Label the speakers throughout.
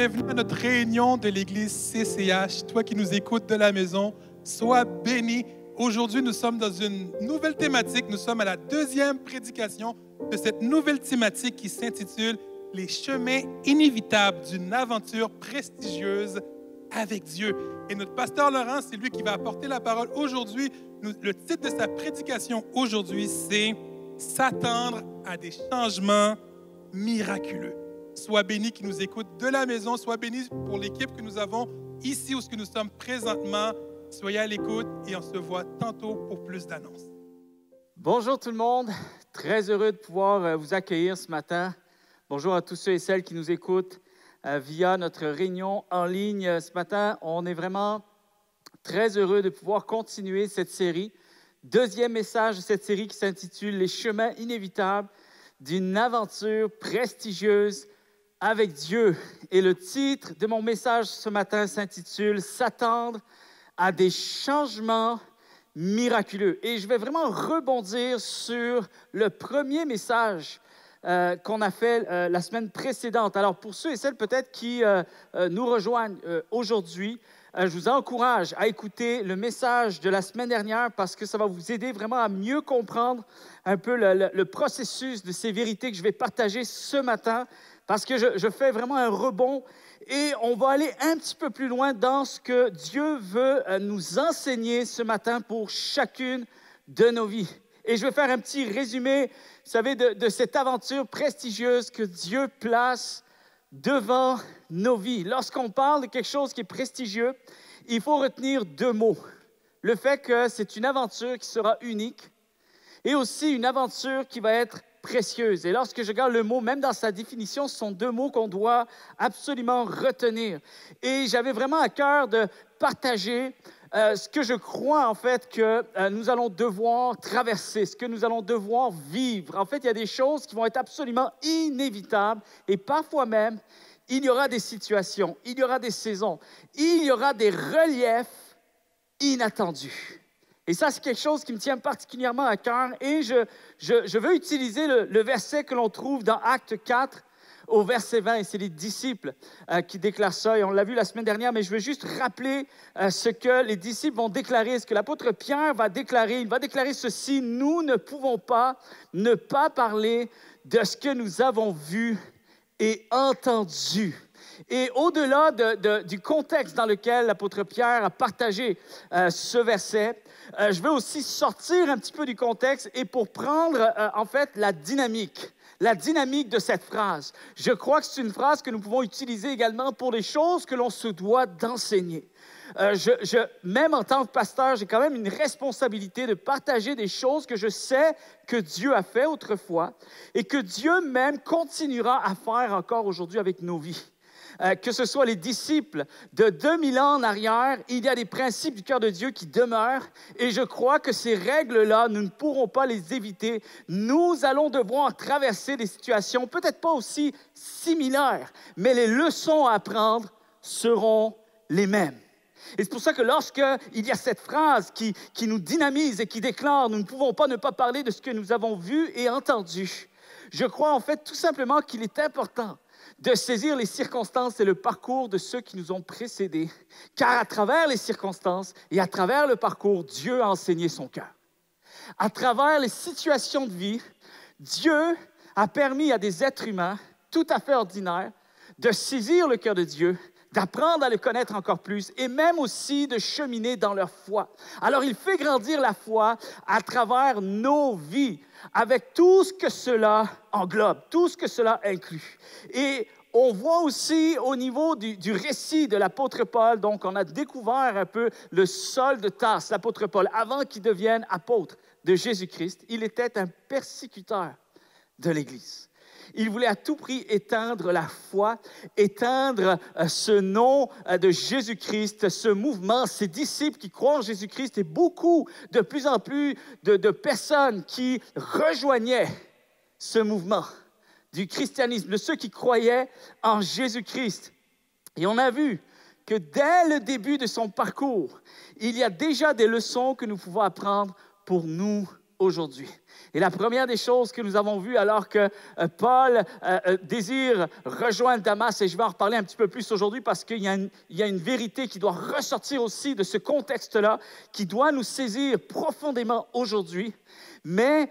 Speaker 1: Bienvenue à notre réunion de l'Église CCH. Toi qui nous écoutes de la maison, sois béni. Aujourd'hui, nous sommes dans une nouvelle thématique. Nous sommes à la deuxième prédication de cette nouvelle thématique qui s'intitule « Les chemins inévitables d'une aventure prestigieuse avec Dieu ». Et notre pasteur Laurent, c'est lui qui va apporter la parole aujourd'hui. Le titre de sa prédication aujourd'hui, c'est « S'attendre à des changements miraculeux ». Sois béni qui nous écoute de la maison. Sois béni pour l'équipe que nous avons ici où nous sommes présentement. Soyez à l'écoute et on se voit tantôt pour plus d'annonces.
Speaker 2: Bonjour tout le monde. Très heureux de pouvoir vous accueillir ce matin. Bonjour à tous ceux et celles qui nous écoutent via notre réunion en ligne. Ce matin, on est vraiment très heureux de pouvoir continuer cette série. Deuxième message de cette série qui s'intitule « Les chemins inévitables d'une aventure prestigieuse avec Dieu ». Et le titre de mon message ce matin s'intitule « S'attendre à des changements miraculeux ». Et je vais vraiment rebondir sur le premier message qu'on a fait la semaine précédente. Alors, pour ceux et celles peut-être qui nous rejoignent aujourd'hui, je vous encourage à écouter le message de la semaine dernière parce que ça va vous aider vraiment à mieux comprendre un peu le processus de ces vérités que je vais partager ce matin parce que je fais vraiment un rebond et on va aller un petit peu plus loin dans ce que Dieu veut nous enseigner ce matin pour chacune de nos vies. Et je vais faire un petit résumé, vous savez, de cette aventure prestigieuse que Dieu place devant nos vies. Lorsqu'on parle de quelque chose qui est prestigieux, il faut retenir deux mots. Le fait que c'est une aventure qui sera unique et aussi une aventure qui va être précieuse. Et lorsque je regarde le mot, même dans sa définition, ce sont deux mots qu'on doit absolument retenir. Et j'avais vraiment à cœur de partager ce que je crois, en fait, que nous allons devoir traverser, ce que nous allons devoir vivre. En fait, il y a des choses qui vont être absolument inévitables et parfois même, il y aura des situations, il y aura des saisons, il y aura des reliefs inattendus. Et ça, c'est quelque chose qui me tient particulièrement à cœur et je veux utiliser le verset que l'on trouve dans Actes 4, au verset 20, et c'est les disciples qui déclarent ça, et on l'a vu la semaine dernière, mais je veux juste rappeler ce que les disciples vont déclarer, ce que l'apôtre Pierre va déclarer. Il va déclarer ceci: « Nous ne pouvons pas ne pas parler de ce que nous avons vu et entendu. » Et au-delà du contexte dans lequel l'apôtre Pierre a partagé ce verset, je veux aussi sortir un petit peu du contexte et pour prendre en fait la dynamique de cette phrase. Je crois que c'est une phrase que nous pouvons utiliser également pour les choses que l'on se doit d'enseigner. Même en tant que pasteur, j'ai quand même une responsabilité de partager des choses que je sais que Dieu a fait autrefois et que Dieu même continuera à faire encore aujourd'hui avec nos vies. Que ce soit les disciples de 2000 ans en arrière, il y a des principes du cœur de Dieu qui demeurent et je crois que ces règles-là, nous ne pourrons pas les éviter. Nous allons devoir traverser des situations peut-être pas aussi similaires, mais les leçons à apprendre seront les mêmes. Et c'est pour ça que lorsqu'il y a cette phrase qui nous dynamise et qui déclare « Nous ne pouvons pas ne pas parler de ce que nous avons vu et entendu », je crois en fait tout simplement qu'il est important de saisir les circonstances et le parcours de ceux qui nous ont précédés. Car à travers les circonstances et à travers le parcours, Dieu a enseigné son cœur. À travers les situations de vie, Dieu a permis à des êtres humains tout à fait ordinaires de saisir le cœur de Dieu, d'apprendre à le connaître encore plus et même aussi de cheminer dans leur foi. Alors, il fait grandir la foi à travers nos vies, avec tout ce que cela englobe, tout ce que cela inclut. Et on voit aussi au niveau du récit de l'apôtre Paul, donc on a découvert un peu le Saul de Tarse, l'apôtre Paul, avant qu'il devienne apôtre de Jésus-Christ, il était un persécuteur de l'Église. Il voulait à tout prix éteindre la foi, éteindre ce nom de Jésus-Christ, ce mouvement, ces disciples qui croient en Jésus-Christ et de plus en plus de personnes qui rejoignaient ce mouvement du christianisme, de ceux qui croyaient en Jésus-Christ. Et on a vu que dès le début de son parcours, il y a déjà des leçons que nous pouvons apprendre pour nous aujourd'hui. Et la première des choses que nous avons vues alors que Paul désire rejoindre Damas, et je vais en reparler un petit peu plus aujourd'hui parce qu'il y a une vérité qui doit ressortir aussi de ce contexte-là, qui doit nous saisir profondément aujourd'hui. Mais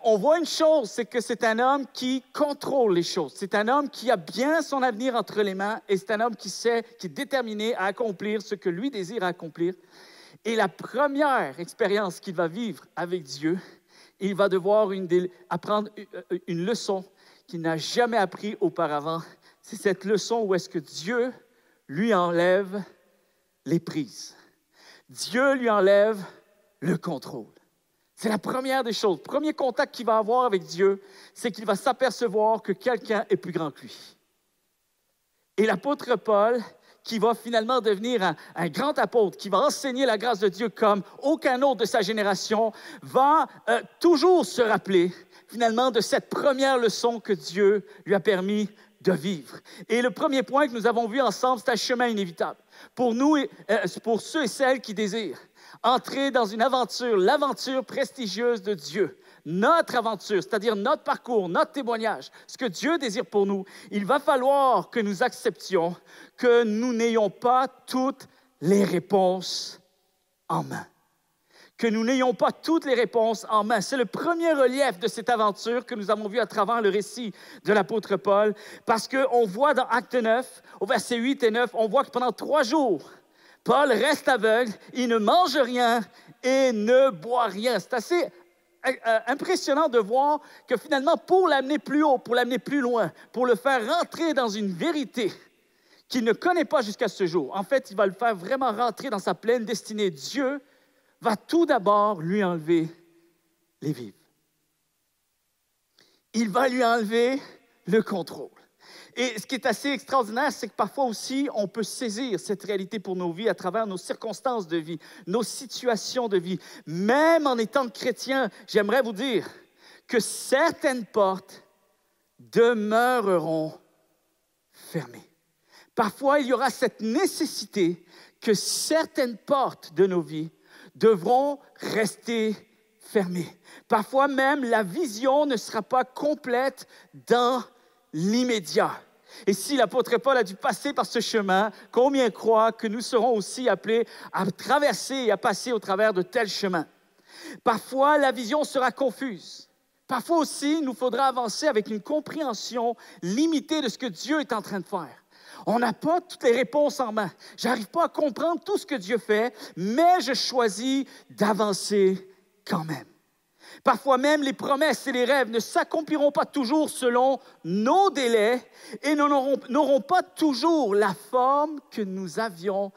Speaker 2: on voit une chose, c'est que c'est un homme qui contrôle les choses. C'est un homme qui a bien son avenir entre les mains et c'est un homme qui est déterminé à accomplir ce que lui désire accomplir. Et la première expérience qu'il va vivre avec Dieu, il va devoir apprendre une leçon qu'il n'a jamais appris auparavant. C'est cette leçon où est-ce que Dieu lui enlève les prises. Dieu lui enlève le contrôle. C'est la première des choses. Le premier contact qu'il va avoir avec Dieu, c'est qu'il va s'apercevoir que quelqu'un est plus grand que lui. Et l'apôtre Paul, qui va finalement devenir un grand apôtre, qui va enseigner la grâce de Dieu comme aucun autre de sa génération, va toujours se rappeler finalement de cette première leçon que Dieu lui a permis de vivre. Et le premier point que nous avons vu ensemble, c'est un chemin inévitable. Pour nous, pour ceux et celles qui désirent entrer dans une aventure, l'aventure prestigieuse de Dieu, notre aventure, c'est-à-dire notre parcours, notre témoignage, ce que Dieu désire pour nous, il va falloir que nous acceptions que nous n'ayons pas toutes les réponses en main. Que nous n'ayons pas toutes les réponses en main. C'est le premier relief de cette aventure que nous avons vu à travers le récit de l'apôtre Paul, parce qu'on voit dans Acte 9, au verset 8 et 9, on voit que pendant 3 jours, Paul reste aveugle, il ne mange rien et ne boit rien. C'est assez impressionnant de voir que finalement, pour l'amener plus haut, pour l'amener plus loin, pour le faire rentrer dans une vérité qu'il ne connaît pas jusqu'à ce jour, en fait, il va le faire vraiment rentrer dans sa pleine destinée. Dieu va tout d'abord lui enlever les vivres. Il va lui enlever le contrôle. Et ce qui est assez extraordinaire, c'est que parfois aussi, on peut saisir cette réalité pour nos vies à travers nos circonstances de vie, nos situations de vie. Même en étant chrétien, j'aimerais vous dire que certaines portes demeureront fermées. Parfois, il y aura cette nécessité que certaines portes de nos vies devront rester fermées. Parfois même, la vision ne sera pas complète dans l'immédiat. Et si l'apôtre Paul a dû passer par ce chemin, combien croient que nous serons aussi appelés à traverser et à passer au travers de tels chemins? Parfois, la vision sera confuse. Parfois aussi, il nous faudra avancer avec une compréhension limitée de ce que Dieu est en train de faire. On n'a pas toutes les réponses en main. Je n'arrive pas à comprendre tout ce que Dieu fait, mais je choisis d'avancer quand même. Parfois même, les promesses et les rêves ne s'accompliront pas toujours selon nos délais et n'auront pas toujours la forme que nous avions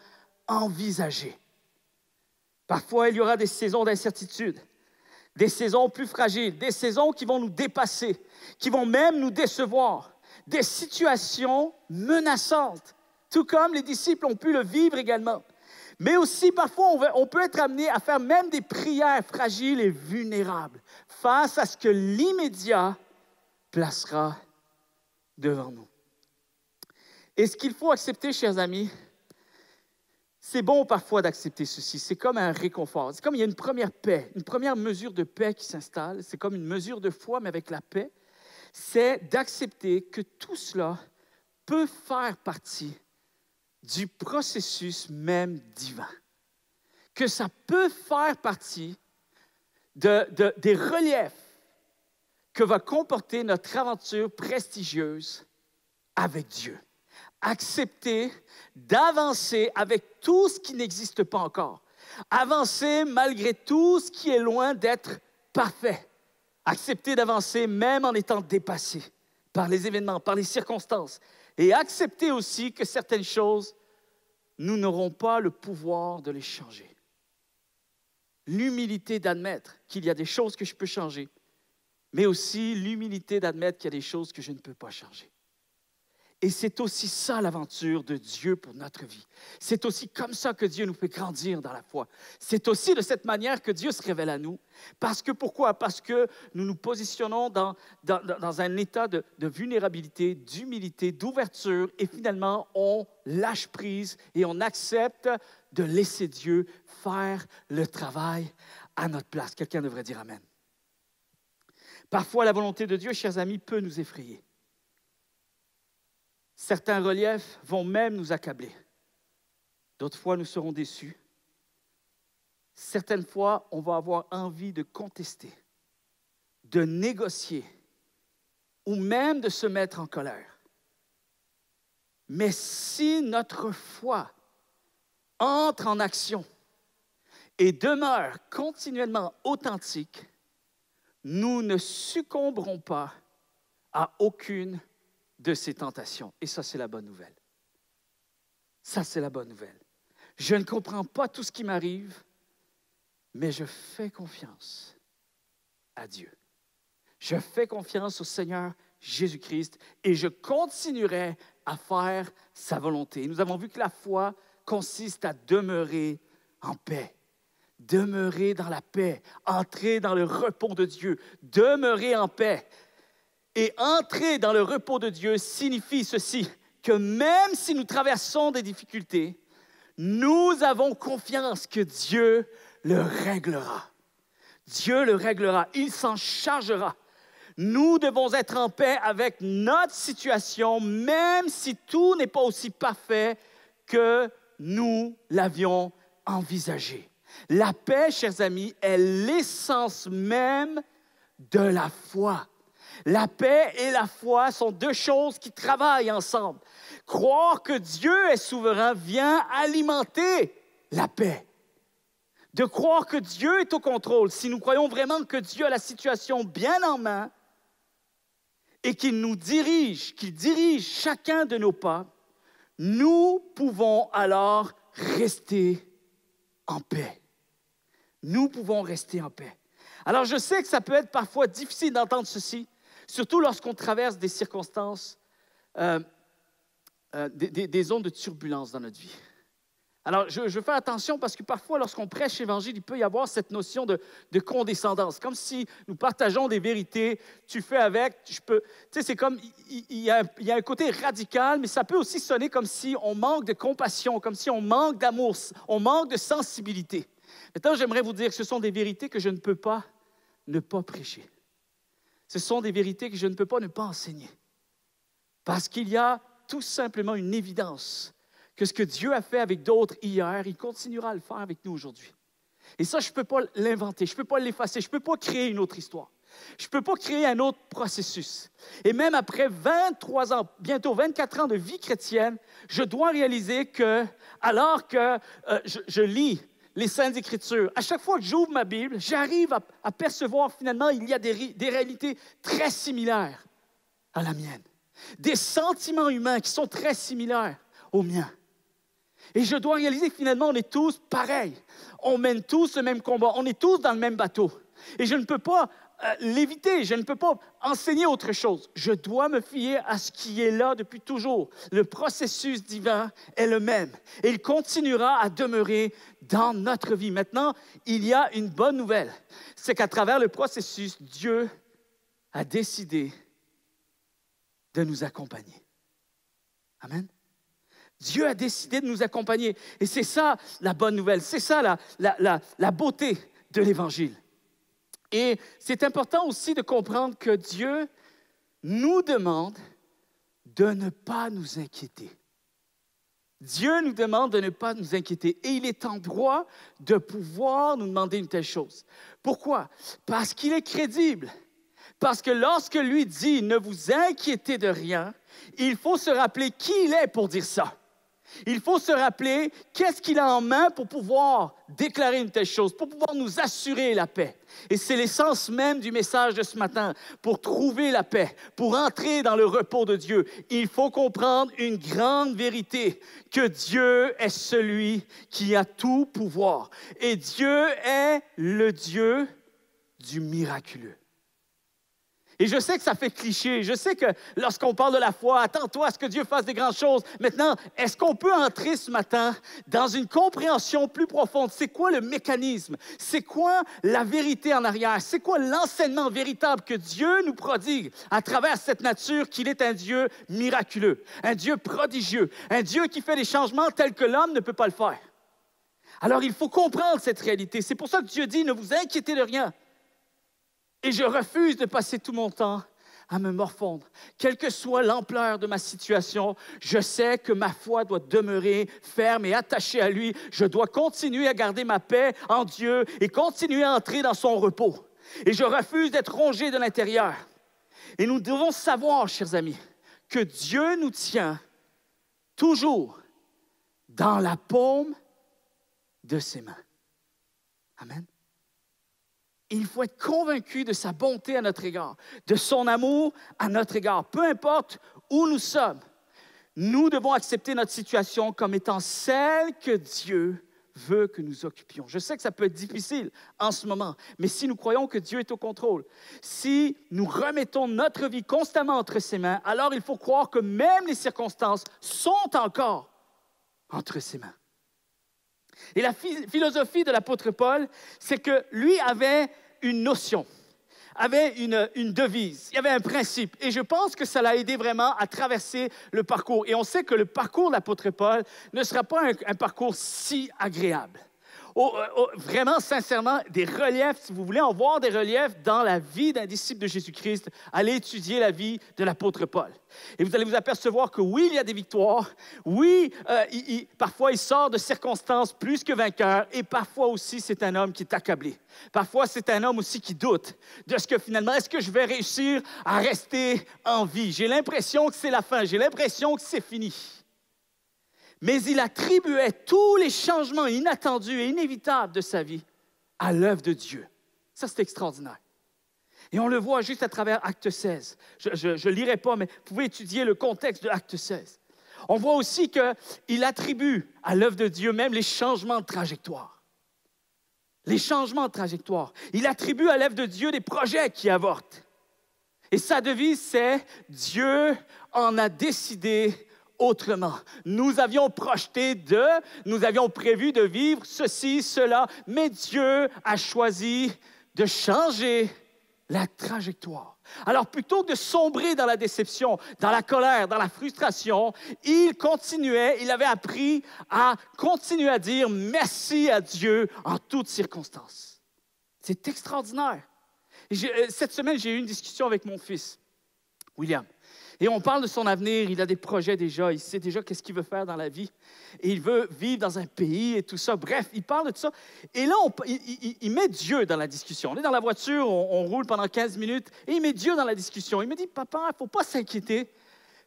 Speaker 2: envisagée. Parfois, il y aura des saisons d'incertitude, des saisons plus fragiles, des saisons qui vont nous dépasser, qui vont même nous décevoir, des situations menaçantes, tout comme les disciples ont pu le vivre également. Mais aussi, parfois, on peut être amené à faire même des prières fragiles et vulnérables face à ce que l'immédiat placera devant nous. Et ce qu'il faut accepter, chers amis, c'est bon parfois d'accepter ceci. C'est comme un réconfort. C'est comme il y a une première paix, une première mesure de paix qui s'installe. C'est comme une mesure de foi, mais avec la paix. C'est d'accepter que tout cela peut faire partie du processus même divin. Que ça peut faire partie des reliefs que va comporter notre aventure prestigieuse avec Dieu. Accepter d'avancer avec tout ce qui n'existe pas encore. Avancer malgré tout ce qui est loin d'être parfait. Accepter d'avancer même en étant dépassé par les événements, par les circonstances. Et accepter aussi que certaines choses, nous n'aurons pas le pouvoir de les changer. L'humilité d'admettre qu'il y a des choses que je peux changer, mais aussi l'humilité d'admettre qu'il y a des choses que je ne peux pas changer. Et c'est aussi ça l'aventure de Dieu pour notre vie. C'est aussi comme ça que Dieu nous fait grandir dans la foi. C'est aussi de cette manière que Dieu se révèle à nous. Parce que pourquoi? Parce que nous nous positionnons dans un état de vulnérabilité, d'humilité, d'ouverture, et finalement, on lâche prise et on accepte de laisser Dieu faire le travail à notre place. Quelqu'un devrait dire Amen. Parfois, la volonté de Dieu, chers amis, peut nous effrayer. Certains reliefs vont même nous accabler. D'autres fois, nous serons déçus. Certaines fois, on va avoir envie de contester, de négocier ou même de se mettre en colère. Mais si notre foi entre en action et demeure continuellement authentique, nous ne succomberons pas à aucune de ces tentations. Et ça, c'est la bonne nouvelle. Ça, c'est la bonne nouvelle. Je ne comprends pas tout ce qui m'arrive, mais je fais confiance à Dieu. Je fais confiance au Seigneur Jésus-Christ et je continuerai à faire sa volonté. Nous avons vu que la foi consiste à demeurer en paix. Demeurer dans la paix, entrer dans le repos de Dieu, demeurer en paix. Et entrer dans le repos de Dieu signifie ceci, que même si nous traversons des difficultés, nous avons confiance que Dieu le réglera. Dieu le réglera, il s'en chargera. Nous devons être en paix avec notre situation, même si tout n'est pas aussi parfait que nous l'avions envisagé. La paix, chers amis, est l'essence même de la foi. La paix et la foi sont deux choses qui travaillent ensemble. Croire que Dieu est souverain vient alimenter la paix. De croire que Dieu est au contrôle, si nous croyons vraiment que Dieu a la situation bien en main et qu'il nous dirige, qu'il dirige chacun de nos pas, nous pouvons alors rester en paix. Nous pouvons rester en paix. Alors, je sais que ça peut être parfois difficile d'entendre ceci, surtout lorsqu'on traverse des circonstances, des zones de turbulence dans notre vie. Alors, je fais attention parce que parfois, lorsqu'on prêche l'Évangile, il peut y avoir cette notion de condescendance, comme si nous partageons des vérités, tu fais avec, tu sais, c'est comme, il y a un côté radical, mais ça peut aussi sonner comme si on manque de compassion, comme si on manque d'amour, on manque de sensibilité. Maintenant, j'aimerais vous dire que ce sont des vérités que je ne peux pas ne pas prêcher. Ce sont des vérités que je ne peux pas ne pas enseigner. Parce qu'il y a tout simplement une évidence que ce que Dieu a fait avec d'autres hier, il continuera à le faire avec nous aujourd'hui. Et ça, je ne peux pas l'inventer, je ne peux pas l'effacer, je ne peux pas créer une autre histoire. Je ne peux pas créer un autre processus. Et même après 23 ans, bientôt 24 ans de vie chrétienne, je dois réaliser que, alors que je lis les Saintes Écritures, à chaque fois que j'ouvre ma Bible, j'arrive à percevoir finalement il y a des réalités très similaires à la mienne. Des sentiments humains qui sont très similaires aux miens. Et je dois réaliser que finalement, on est tous pareils. On mène tous le même combat. On est tous dans le même bateau. Et je ne peux pas l'éviter. Je ne peux pas enseigner autre chose. Je dois me fier à ce qui est là depuis toujours. Le processus divin est le même. Et il continuera à demeurer dans notre vie. Maintenant, il y a une bonne nouvelle. C'est qu'à travers le processus, Dieu a décidé de nous accompagner. Amen. Dieu a décidé de nous accompagner. Et c'est ça la bonne nouvelle. C'est ça la beauté de l'Évangile. Et c'est important aussi de comprendre que Dieu nous demande de ne pas nous inquiéter. Dieu nous demande de ne pas nous inquiéter. Et il est en droit de pouvoir nous demander une telle chose. Pourquoi? Parce qu'il est crédible. Parce que lorsque lui dit « ne vous inquiétez de rien », il faut se rappeler qui il est pour dire ça. Il faut se rappeler qu'est-ce qu'il a en main pour pouvoir déclarer une telle chose, pour pouvoir nous assurer la paix. Et c'est l'essence même du message de ce matin. Pour trouver la paix, pour entrer dans le repos de Dieu, il faut comprendre une grande vérité, que Dieu est celui qui a tout pouvoir. Et Dieu est le Dieu du miraculeux. Et je sais que ça fait cliché. Je sais que lorsqu'on parle de la foi, attends-toi à ce que Dieu fasse des grandes choses. Maintenant, est-ce qu'on peut entrer ce matin dans une compréhension plus profonde? C'est quoi le mécanisme? C'est quoi la vérité en arrière? C'est quoi l'enseignement véritable que Dieu nous prodigue à travers cette nature qu'il est un Dieu miraculeux, un Dieu prodigieux, un Dieu qui fait des changements tels que l'homme ne peut pas le faire? Alors, il faut comprendre cette réalité. C'est pour ça que Dieu dit, ne vous inquiétez de rien. Et je refuse de passer tout mon temps à me morfondre. Quelle que soit l'ampleur de ma situation, je sais que ma foi doit demeurer ferme et attachée à lui. Je dois continuer à garder ma paix en Dieu et continuer à entrer dans son repos. Et je refuse d'être rongé de l'intérieur. Et nous devons savoir, chers amis, que Dieu nous tient toujours dans la paume de ses mains. Amen. Il faut être convaincu de sa bonté à notre égard, de son amour à notre égard. Peu importe où nous sommes, nous devons accepter notre situation comme étant celle que Dieu veut que nous occupions. Je sais que ça peut être difficile en ce moment, mais si nous croyons que Dieu est au contrôle, si nous remettons notre vie constamment entre ses mains, alors il faut croire que même les circonstances sont encore entre ses mains. Et la philosophie de l'apôtre Paul, c'est que lui avait une notion, avait une devise, il y avait un principe. Et je pense que ça l'a aidé vraiment à traverser le parcours. Et on sait que le parcours de l'apôtre Paul ne sera pas un parcours si agréable. Vraiment, sincèrement, des reliefs, si vous voulez en voir des reliefs dans la vie d'un disciple de Jésus-Christ, allez étudier la vie de l'apôtre Paul. Et vous allez vous apercevoir que oui, il y a des victoires, oui, parfois il sort de circonstances plus que vainqueur, et parfois aussi c'est un homme qui est accablé. Parfois c'est un homme aussi qui doute de ce que finalement, est-ce que je vais réussir à rester en vie? J'ai l'impression que c'est la fin, j'ai l'impression que c'est fini. Mais il attribuait tous les changements inattendus et inévitables de sa vie à l'œuvre de Dieu. Ça, c'est extraordinaire. Et on le voit juste à travers Acte 16. Je ne lirai pas, mais vous pouvez étudier le contexte de Acte 16. On voit aussi qu'il attribue à l'œuvre de Dieu même les changements de trajectoire. Les changements de trajectoire. Il attribue à l'œuvre de Dieu des projets qui avortent. Et sa devise, c'est « Dieu en a décidé autrement. Nous avions nous avions prévu de vivre ceci, cela, mais Dieu a choisi de changer la trajectoire. Alors, plutôt que de sombrer dans la déception, dans la colère, dans la frustration, il avait appris à continuer à dire merci à Dieu en toutes circonstances. C'est extraordinaire. Cette semaine, j'ai eu une discussion avec mon fils, William. Et on parle de son avenir, il a des projets déjà, il sait déjà qu'est-ce qu'il veut faire dans la vie. Et il veut vivre dans un pays et tout ça. Bref, il parle de ça. Et là, il met Dieu dans la discussion. On est dans la voiture, on roule pendant 15 minutes et il met Dieu dans la discussion. Il me dit, papa, il ne faut pas s'inquiéter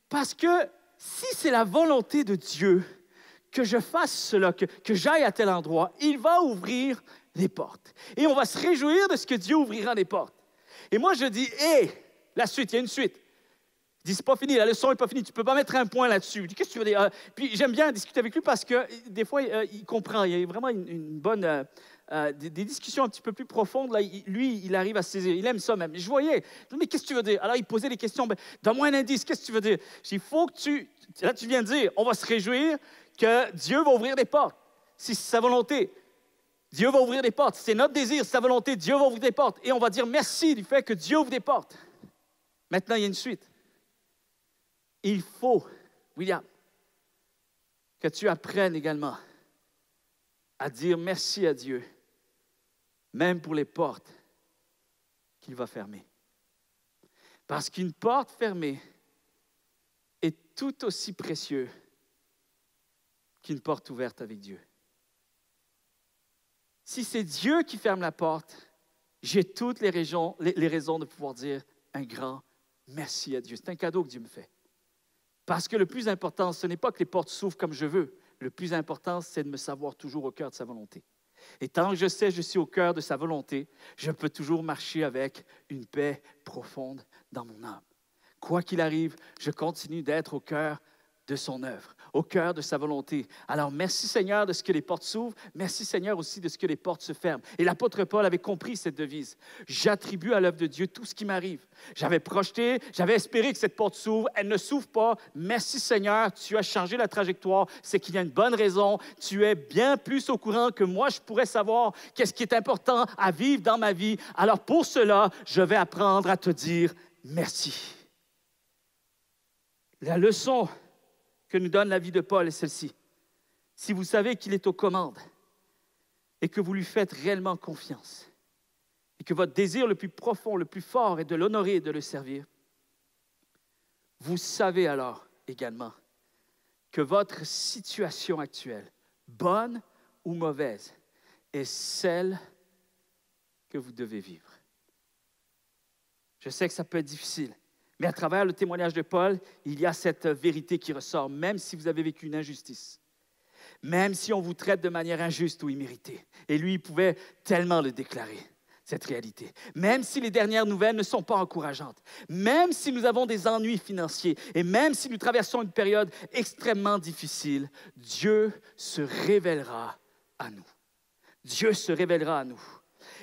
Speaker 2: parce que si c'est la volonté de Dieu que je fasse cela, que j'aille à tel endroit, il va ouvrir les portes. Et on va se réjouir de ce que Dieu ouvrira les portes. Et moi, je dis, la suite, il y a une suite. Il dit, c'est pas fini, la leçon n'est pas finie, tu ne peux pas mettre un point là-dessus. Je dis, qu'est-ce que tu veux dire? Puis j'aime bien discuter avec lui parce que des fois, il comprend. Il y a vraiment une bonne... des discussions un petit peu plus profondes. Là, lui, il arrive à saisir. Il aime ça même. Je voyais, mais qu'est-ce que tu veux dire? Alors, il posait des questions. Donne-moi un indice, qu'est-ce que tu veux dire? Je dis, il faut que tu... Là, tu viens de dire, on va se réjouir que Dieu va ouvrir des portes. Si c'est sa volonté, Dieu va ouvrir des portes. Si c'est notre désir, c'est sa volonté, Dieu va ouvrir des portes. Et on va dire merci du fait que Dieu ouvre des portes. Maintenant, il y a une suite. Il faut, William, que tu apprennes également à dire merci à Dieu, même pour les portes qu'il va fermer. Parce qu'une porte fermée est tout aussi précieuse qu'une porte ouverte avec Dieu. Si c'est Dieu qui ferme la porte, j'ai toutes les raisons de pouvoir dire un grand merci à Dieu. C'est un cadeau que Dieu me fait. Parce que le plus important, ce n'est pas que les portes s'ouvrent comme je veux. Le plus important, c'est de me savoir toujours au cœur de sa volonté. Et tant que je sais que je suis au cœur de sa volonté, je peux toujours marcher avec une paix profonde dans mon âme. Quoi qu'il arrive, je continue d'être au cœur de son œuvre, au cœur de sa volonté. Alors, merci Seigneur de ce que les portes s'ouvrent. Merci Seigneur aussi de ce que les portes se ferment. Et l'apôtre Paul avait compris cette devise. J'attribue à l'œuvre de Dieu tout ce qui m'arrive. J'avais projeté, j'avais espéré que cette porte s'ouvre. Elle ne s'ouvre pas. Merci Seigneur, tu as changé la trajectoire. C'est qu'il y a une bonne raison. Tu es bien plus au courant que moi, je pourrais savoir qu'est-ce qui est important à vivre dans ma vie. Alors, pour cela, je vais apprendre à te dire merci. La leçon que nous donne la vie de Paul est celle-ci. Si vous savez qu'il est aux commandes et que vous lui faites réellement confiance et que votre désir le plus profond, le plus fort est de l'honorer et de le servir, vous savez alors également que votre situation actuelle, bonne ou mauvaise, est celle que vous devez vivre. Je sais que ça peut être difficile, mais à travers le témoignage de Paul, il y a cette vérité qui ressort, même si vous avez vécu une injustice, même si on vous traite de manière injuste ou imméritée. Et lui, il pouvait tellement le déclarer, cette réalité. Même si les dernières nouvelles ne sont pas encourageantes, même si nous avons des ennuis financiers et même si nous traversons une période extrêmement difficile, Dieu se révélera à nous. Dieu se révélera à nous.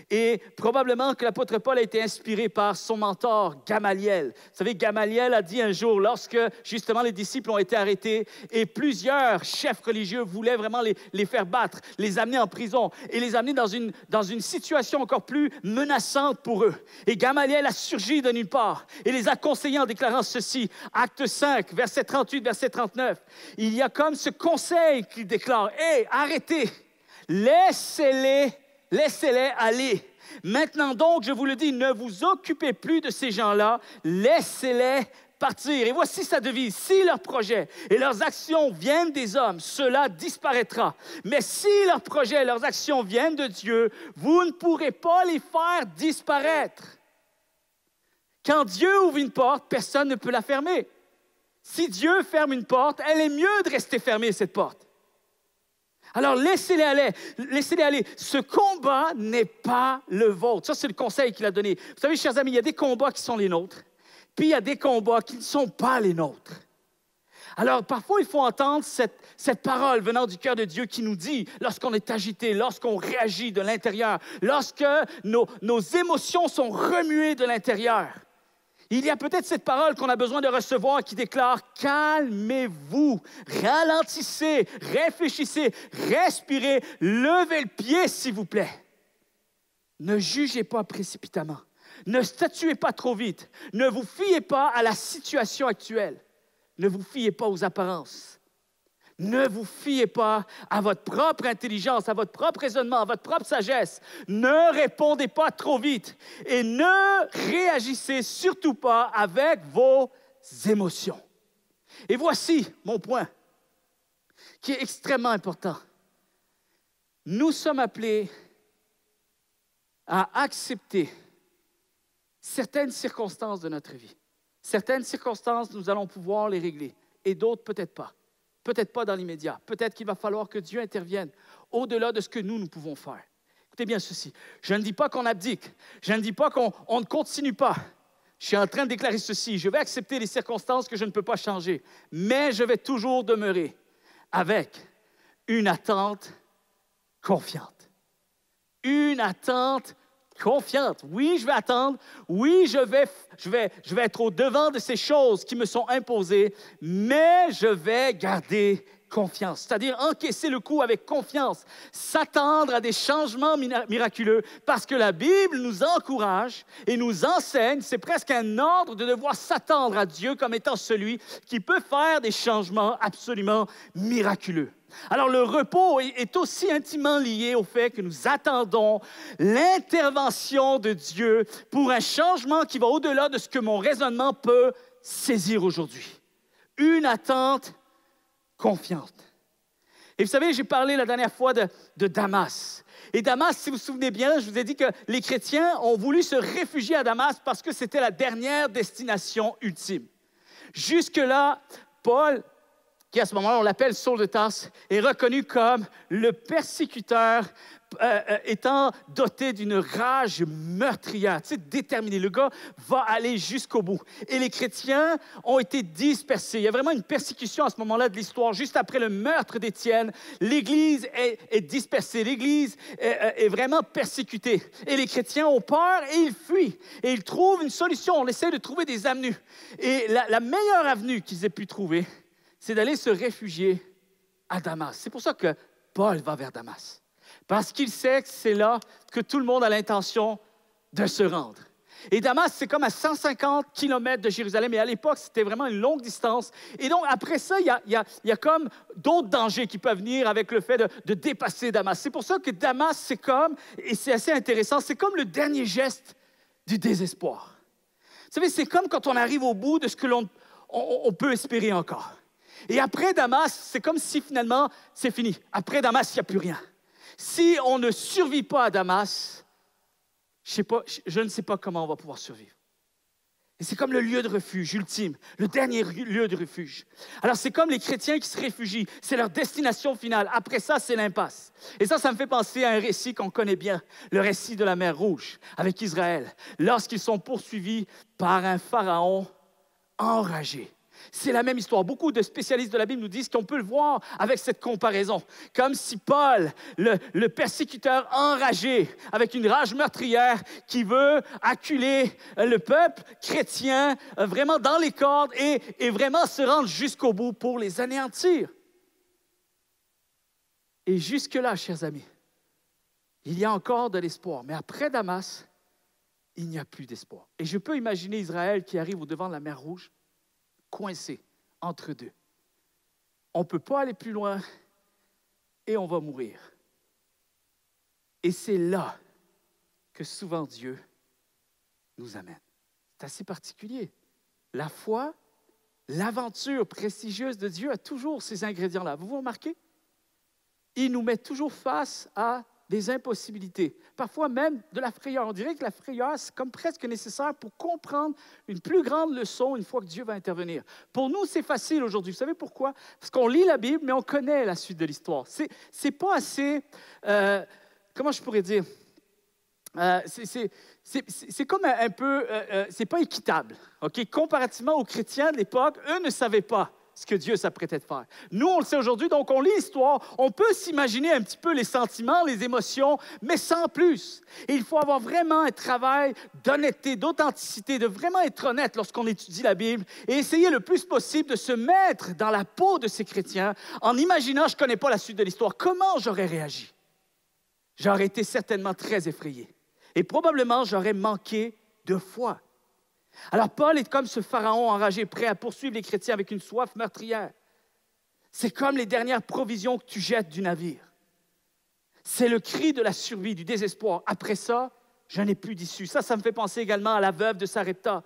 Speaker 2: Et probablement que l'apôtre Paul a été inspiré par son mentor, Gamaliel. Vous savez, Gamaliel a dit un jour, lorsque justement les disciples ont été arrêtés et plusieurs chefs religieux voulaient vraiment les faire battre, les amener en prison et les amener dans une situation encore plus menaçante pour eux. Et Gamaliel a surgi de nulle part et les a conseillés en déclarant ceci, Acte 5, verset 38, verset 39. Il y a comme ce conseil qu'il déclare, « Hé, arrêtez, laissez-les aller. Maintenant donc, je vous le dis, ne vous occupez plus de ces gens-là, laissez-les partir. » Et voici sa devise. Si leurs projets et leurs actions viennent des hommes, cela disparaîtra. Mais si leurs projets et leurs actions viennent de Dieu, vous ne pourrez pas les faire disparaître. Quand Dieu ouvre une porte, personne ne peut la fermer. Si Dieu ferme une porte, elle est mieux de rester fermée, cette porte. Alors, laissez-les aller. Ce combat n'est pas le vôtre. Ça, c'est le conseil qu'il a donné. Vous savez, chers amis, il y a des combats qui sont les nôtres, puis il y a des combats qui ne sont pas les nôtres. Alors, parfois, il faut entendre cette parole venant du cœur de Dieu qui nous dit, lorsqu'on est agité, lorsqu'on réagit de l'intérieur, lorsque nos émotions sont remuées de l'intérieur, il y a peut-être cette parole qu'on a besoin de recevoir qui déclare « Calmez-vous, ralentissez, réfléchissez, respirez, levez le pied, s'il vous plaît. Ne jugez pas précipitamment, ne statuez pas trop vite, ne vous fiez pas à la situation actuelle, ne vous fiez pas aux apparences. Ne vous fiez pas à votre propre intelligence, à votre propre raisonnement, à votre propre sagesse. Ne répondez pas trop vite et ne réagissez surtout pas avec vos émotions. Et voici mon point qui est extrêmement important. Nous sommes appelés à accepter certaines circonstances de notre vie. Certaines circonstances, nous allons pouvoir les régler et d'autres peut-être pas. Peut-être pas dans l'immédiat. Peut-être qu'il va falloir que Dieu intervienne au-delà de ce que nous pouvons faire. Écoutez bien ceci. Je ne dis pas qu'on abdique. Je ne dis pas qu'on ne continue pas. Je suis en train de déclarer ceci. Je vais accepter les circonstances que je ne peux pas changer, mais je vais toujours demeurer avec une attente confiante. Une attente confiante. Oui, je vais attendre. Oui, je vais être au-devant de ces choses qui me sont imposées, mais je vais garder confiance. C'est-à-dire encaisser le coup avec confiance, s'attendre à des changements miraculeux, parce que la Bible nous encourage et nous enseigne, c'est presque un ordre de devoir s'attendre à Dieu comme étant celui qui peut faire des changements absolument miraculeux. Alors, le repos est aussi intimement lié au fait que nous attendons l'intervention de Dieu pour un changement qui va au-delà de ce que mon raisonnement peut saisir aujourd'hui. Une attente confiante. Et vous savez, j'ai parlé la dernière fois de Damas. Et Damas, si vous vous souvenez bien, je vous ai dit que les chrétiens ont voulu se réfugier à Damas parce que c'était la dernière destination ultime. Jusque-là, Paul, qui à ce moment-là, on l'appelle Saul de Tarse, est reconnu comme le persécuteur étant doté d'une rage meurtrière, déterminé. Le gars va aller jusqu'au bout. Et les chrétiens ont été dispersés. Il y a vraiment une persécution à ce moment-là de l'histoire. Juste après le meurtre d'Étienne, l'Église est dispersée. L'Église est vraiment persécutée. Et les chrétiens ont peur et ils fuient. Et ils trouvent une solution. On essaie de trouver des avenues. Et la meilleure avenue qu'ils aient pu trouver, c'est d'aller se réfugier à Damas. C'est pour ça que Paul va vers Damas. Parce qu'il sait que c'est là que tout le monde a l'intention de se rendre. Et Damas, c'est comme à 150 kilomètres de Jérusalem. Et à l'époque, c'était vraiment une longue distance. Et donc, après ça, il y a comme d'autres dangers qui peuvent venir avec le fait de dépasser Damas. C'est pour ça que Damas, c'est comme, et c'est assez intéressant, c'est comme le dernier geste du désespoir. Vous savez, c'est comme quand on arrive au bout de ce que on peut espérer encore. Et après Damas, c'est comme si finalement, c'est fini. Après Damas, il n'y a plus rien. Si on ne survit pas à Damas, je ne sais pas comment on va pouvoir survivre. Et c'est comme le lieu de refuge ultime, le dernier lieu de refuge. Alors, c'est comme les chrétiens qui se réfugient. C'est leur destination finale. Après ça, c'est l'impasse. Et ça me fait penser à un récit qu'on connaît bien, le récit de la mer Rouge avec Israël, lorsqu'ils sont poursuivis par un pharaon enragé. C'est la même histoire. Beaucoup de spécialistes de la Bible nous disent qu'on peut le voir avec cette comparaison. Comme si Paul, le persécuteur enragé, avec une rage meurtrière, qui veut acculer le peuple chrétien vraiment dans les cordes et vraiment se rendre jusqu'au bout pour les anéantir. Et jusque-là, chers amis, il y a encore de l'espoir. Mais après Damas, il n'y a plus d'espoir. Et je peux imaginer Israël qui arrive au-devant de la mer Rouge, coincé entre deux. On ne peut pas aller plus loin et on va mourir. Et c'est là que souvent Dieu nous amène. C'est assez particulier. La foi, l'aventure prestigieuse de Dieu a toujours ces ingrédients-là. Vous remarquez? Il nous met toujours face à des impossibilités, parfois même de la frayeur. On dirait que la frayeur, c'est comme presque nécessaire pour comprendre une plus grande leçon une fois que Dieu va intervenir. Pour nous, c'est facile aujourd'hui. Vous savez pourquoi? Parce qu'on lit la Bible, mais on connaît la suite de l'histoire. C'est pas assez... comment je pourrais dire? C'est comme un peu... c'est pas équitable. Okay? Comparativement aux chrétiens de l'époque, eux ne savaient pas ce que Dieu s'apprêtait de faire. Nous, on le sait aujourd'hui, donc on lit l'histoire, on peut s'imaginer un petit peu les sentiments, les émotions, mais sans plus. Et il faut avoir vraiment un travail d'honnêteté, d'authenticité, de vraiment être honnête lorsqu'on étudie la Bible et essayer le plus possible de se mettre dans la peau de ces chrétiens en imaginant, je ne connais pas la suite de l'histoire, comment j'aurais réagi? J'aurais été certainement très effrayé. Et probablement, j'aurais manqué de foi. Alors, Paul est comme ce pharaon enragé, prêt à poursuivre les chrétiens avec une soif meurtrière. C'est comme les dernières provisions que tu jettes du navire. C'est le cri de la survie, du désespoir. Après ça, je n'ai plus d'issue. Ça me fait penser également à la veuve de Sarepta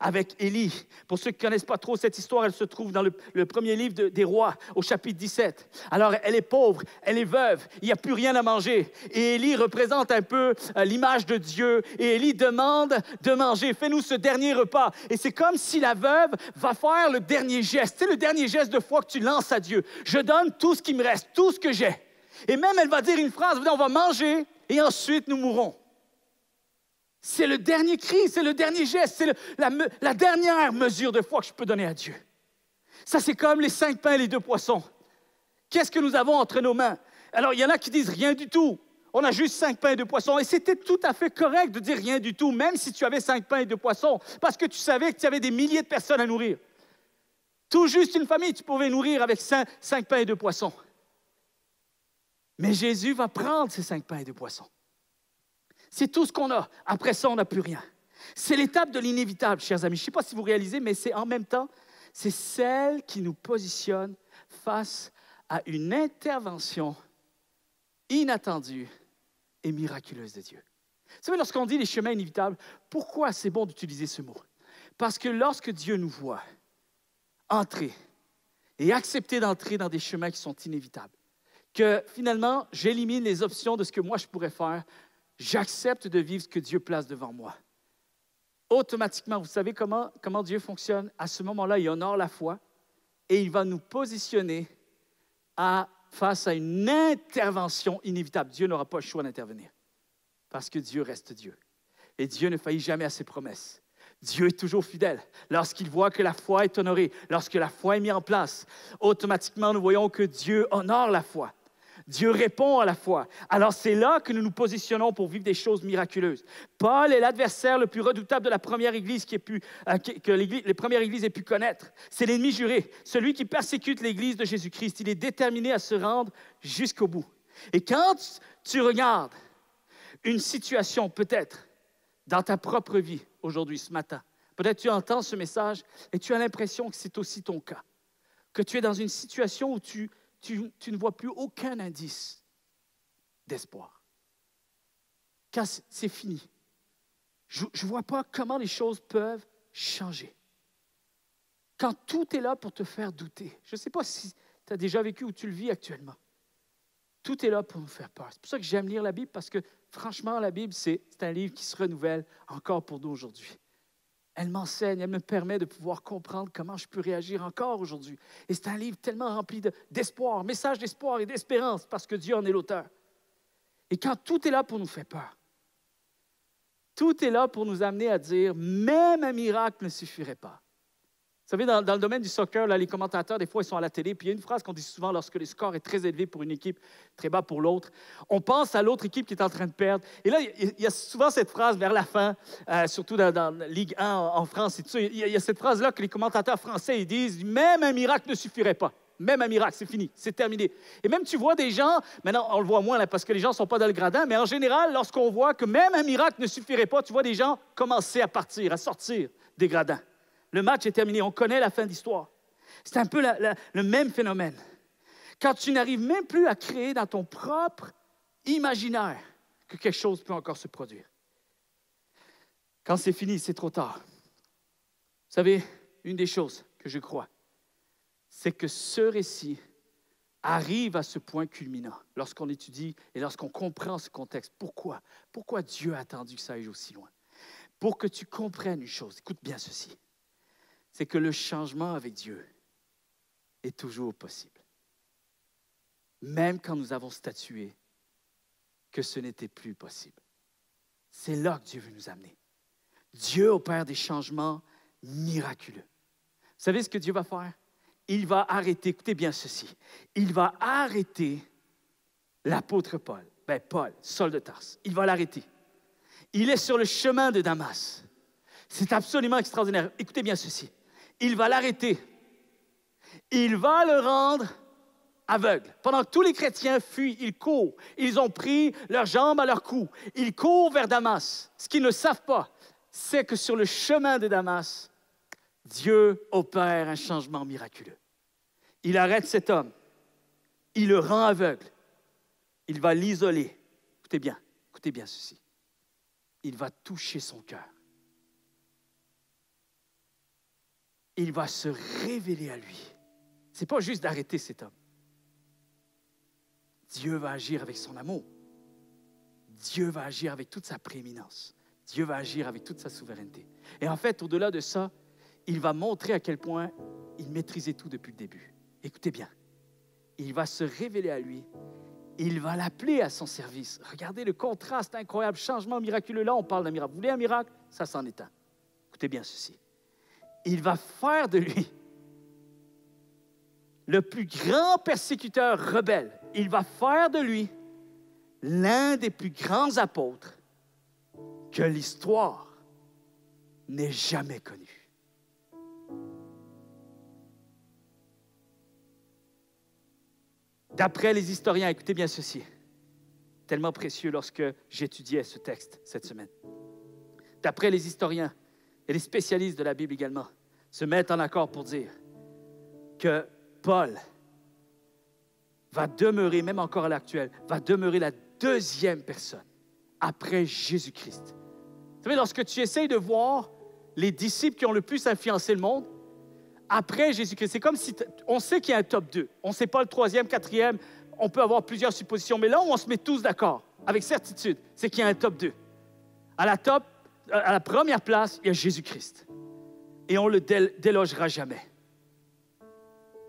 Speaker 2: avec Élie. Pour ceux qui ne connaissent pas trop cette histoire, elle se trouve dans le premier livre des Rois, au chapitre 17. Alors, elle est pauvre, elle est veuve, il n'y a plus rien à manger. Et Élie représente un peu l'image de Dieu. Et Élie demande de manger. Fais-nous ce dernier repas. Et c'est comme si la veuve va faire le dernier geste. C'est le dernier geste de foi que tu lances à Dieu. Je donne tout ce qui me reste, tout ce que j'ai. Et même, elle va dire une phrase, on va manger et ensuite nous mourrons. C'est le dernier cri, c'est le dernier geste, c'est la dernière mesure de foi que je peux donner à Dieu. Ça, c'est comme les 5 pains et les 2 poissons. Qu'est-ce que nous avons entre nos mains? Alors, il y en a qui disent rien du tout. On a juste 5 pains et 2 poissons. Et c'était tout à fait correct de dire rien du tout, même si tu avais 5 pains et 2 poissons, parce que tu savais que tu avais des milliers de personnes à nourrir. Tout juste une famille, tu pouvais nourrir avec 5 pains et 2 poissons. Mais Jésus va prendre ces 5 pains et 2 poissons. C'est tout ce qu'on a. Après ça, on n'a plus rien. C'est l'étape de l'inévitable, chers amis. Je ne sais pas si vous réalisez, mais c'est en même temps, c'est celle qui nous positionne face à une intervention inattendue et miraculeuse de Dieu. Vous savez, lorsqu'on dit les chemins inévitables, pourquoi c'est bon d'utiliser ce mot? Parce que lorsque Dieu nous voit entrer et accepter d'entrer dans des chemins qui sont inévitables, que finalement, j'élimine les options de ce que moi je pourrais faire, j'accepte de vivre ce que Dieu place devant moi. Automatiquement, vous savez comment Dieu fonctionne? À ce moment-là, il honore la foi et il va nous positionner face à une intervention inévitable. Dieu n'aura pas le choix d'intervenir parce que Dieu reste Dieu. Et Dieu ne faillit jamais à ses promesses. Dieu est toujours fidèle. Lorsqu'il voit que la foi est honorée, lorsque la foi est mise en place, automatiquement, nous voyons que Dieu honore la foi. Dieu répond à la foi. Alors, c'est là que nous nous positionnons pour vivre des choses miraculeuses. Paul est l'adversaire le plus redoutable de la première Église que les premières Églises aient pu connaître. C'est l'ennemi juré, celui qui persécute l'Église de Jésus-Christ. Il est déterminé à se rendre jusqu'au bout. Et quand tu regardes une situation peut-être dans ta propre vie aujourd'hui, ce matin. Peut-être tu entends ce message et tu as l'impression que c'est aussi ton cas, que tu es dans une situation où tu ne vois plus aucun indice d'espoir. Quand c'est fini, je ne vois pas comment les choses peuvent changer. Quand tout est là pour te faire douter. Je ne sais pas si tu as déjà vécu ou tu le vis actuellement. Tout est là pour nous faire peur. C'est pour ça que j'aime lire la Bible, parce que franchement, la Bible, c'est un livre qui se renouvelle encore pour nous aujourd'hui. Elle m'enseigne, elle me permet de pouvoir comprendre comment je peux réagir encore aujourd'hui. Et c'est un livre tellement rempli d'espoir, message d'espoir et d'espérance, parce que Dieu en est l'auteur. Et quand tout est là pour nous faire peur, tout est là pour nous amener à dire, même un miracle ne suffirait pas. Vous savez, dans le domaine du soccer, là, les commentateurs, des fois, ils sont à la télé, puis il y a une phrase qu'on dit souvent lorsque le score est très élevé pour une équipe, très bas pour l'autre. On pense à l'autre équipe qui est en train de perdre. Et là, il y a souvent cette phrase vers la fin, surtout dans la Ligue 1 en France, et tout ça, il y a cette phrase-là que les commentateurs français ils disent « Même un miracle ne suffirait pas. Même un miracle, c'est fini, c'est terminé. » Et même tu vois des gens, maintenant on le voit moins là, parce que les gens ne sont pas dans le gradin, mais en général, lorsqu'on voit que même un miracle ne suffirait pas, tu vois des gens commencer à partir, à sortir des gradins. Le match est terminé, on connaît la fin de l'histoire. C'est un peu le même phénomène. Quand tu n'arrives même plus à créer dans ton propre imaginaire que quelque chose peut encore se produire. Quand c'est fini, c'est trop tard. Vous savez, une des choses que je crois, c'est que ce récit arrive à ce point culminant lorsqu'on étudie et lorsqu'on comprend ce contexte. Pourquoi? Pourquoi Dieu a attendu que ça aille aussi loin? Pour que tu comprennes une chose, écoute bien ceci. C'est que le changement avec Dieu est toujours possible. Même quand nous avons statué que ce n'était plus possible. C'est là que Dieu veut nous amener. Dieu opère des changements miraculeux. Vous savez ce que Dieu va faire? Il va arrêter, écoutez bien ceci, il va arrêter l'apôtre Paul. Paul, Saul de Tarse, il va l'arrêter. Il est sur le chemin de Damas. C'est absolument extraordinaire. Écoutez bien ceci. Il va l'arrêter. Il va le rendre aveugle. Pendant que tous les chrétiens fuient, ils courent. Ils ont pris leurs jambes à leur cou. Ils courent vers Damas. Ce qu'ils ne savent pas, c'est que sur le chemin de Damas, Dieu opère un changement miraculeux. Il arrête cet homme. Il le rend aveugle. Il va l'isoler. Écoutez bien ceci. Il va toucher son cœur. Il va se révéler à lui. Ce n'est pas juste d'arrêter cet homme. Dieu va agir avec son amour. Dieu va agir avec toute sa prééminence. Dieu va agir avec toute sa souveraineté. Et en fait, au-delà de ça, il va montrer à quel point il maîtrisait tout depuis le début. Écoutez bien. Il va se révéler à lui. Il va l'appeler à son service. Regardez le contraste incroyable, changement miraculeux. Là, on parle d'un miracle. Vous voulez un miracle? Ça, c'en est un. Écoutez bien ceci. Il va faire de lui le plus grand persécuteur rebelle. Il va faire de lui l'un des plus grands apôtres que l'histoire n'ait jamais connu. D'après les historiens, écoutez bien ceci, tellement précieux lorsque j'étudiais ce texte cette semaine. D'après les historiens, et les spécialistes de la Bible également se mettent en accord pour dire que Paul va demeurer, même encore à l'actuel, va demeurer la deuxième personne après Jésus-Christ. Vous savez, lorsque tu essayes de voir les disciples qui ont le plus influencé le monde, après Jésus-Christ, c'est comme si on sait qu'il y a un top 2. On ne sait pas le troisième, quatrième, on peut avoir plusieurs suppositions, mais là où on se met tous d'accord, avec certitude, c'est qu'il y a un top 2. À la première place, il y a Jésus-Christ. Et on ne le délogera jamais.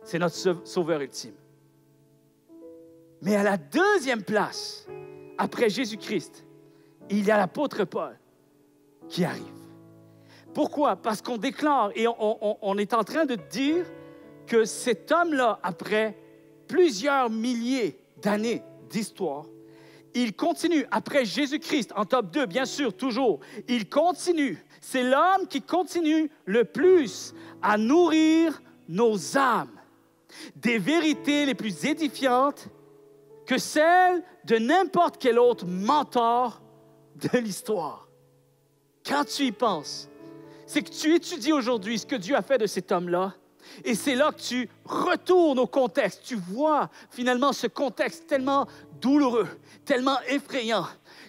Speaker 2: C'est notre sauveur ultime. Mais à la deuxième place, après Jésus-Christ, il y a l'apôtre Paul qui arrive. Pourquoi? Parce qu'on déclare et on est en train de dire que cet homme-là, après plusieurs milliers d'années d'histoire, il continue, après Jésus-Christ, en top 2, bien sûr, toujours, il continue. C'est l'homme qui continue le plus à nourrir nos âmes des vérités les plus édifiantes que celles de n'importe quel autre mentor de l'histoire. quand tu y penses, c'est que tu étudies aujourd'hui ce que Dieu a fait de cet homme-là, et c'est là que tu retournes au contexte. Tu vois finalement ce contexte tellement douloureux, tellement effrayant,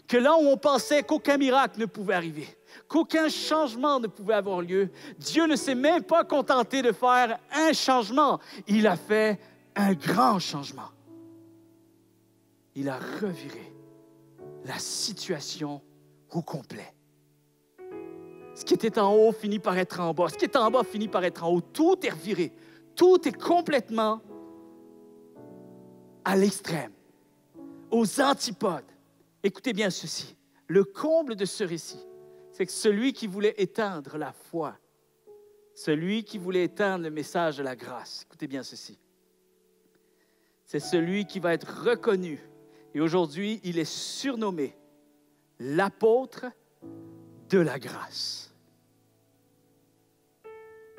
Speaker 2: que là où on pensait qu'aucun miracle ne pouvait arriver, qu'aucun changement ne pouvait avoir lieu, Dieu ne s'est même pas contenté de faire un changement. Il a fait un grand changement. Il a reviré la situation au complet. Ce qui était en haut finit par être en bas. Ce qui est en bas finit par être en haut. Tout est reviré. Tout est complètement à l'extrême, aux antipodes. Écoutez bien ceci. Le comble de ce récit, c'est que celui qui voulait éteindre la foi, celui qui voulait éteindre le message de la grâce, écoutez bien ceci, c'est celui qui va être reconnu. Et aujourd'hui, il est surnommé l'apôtre de la grâce.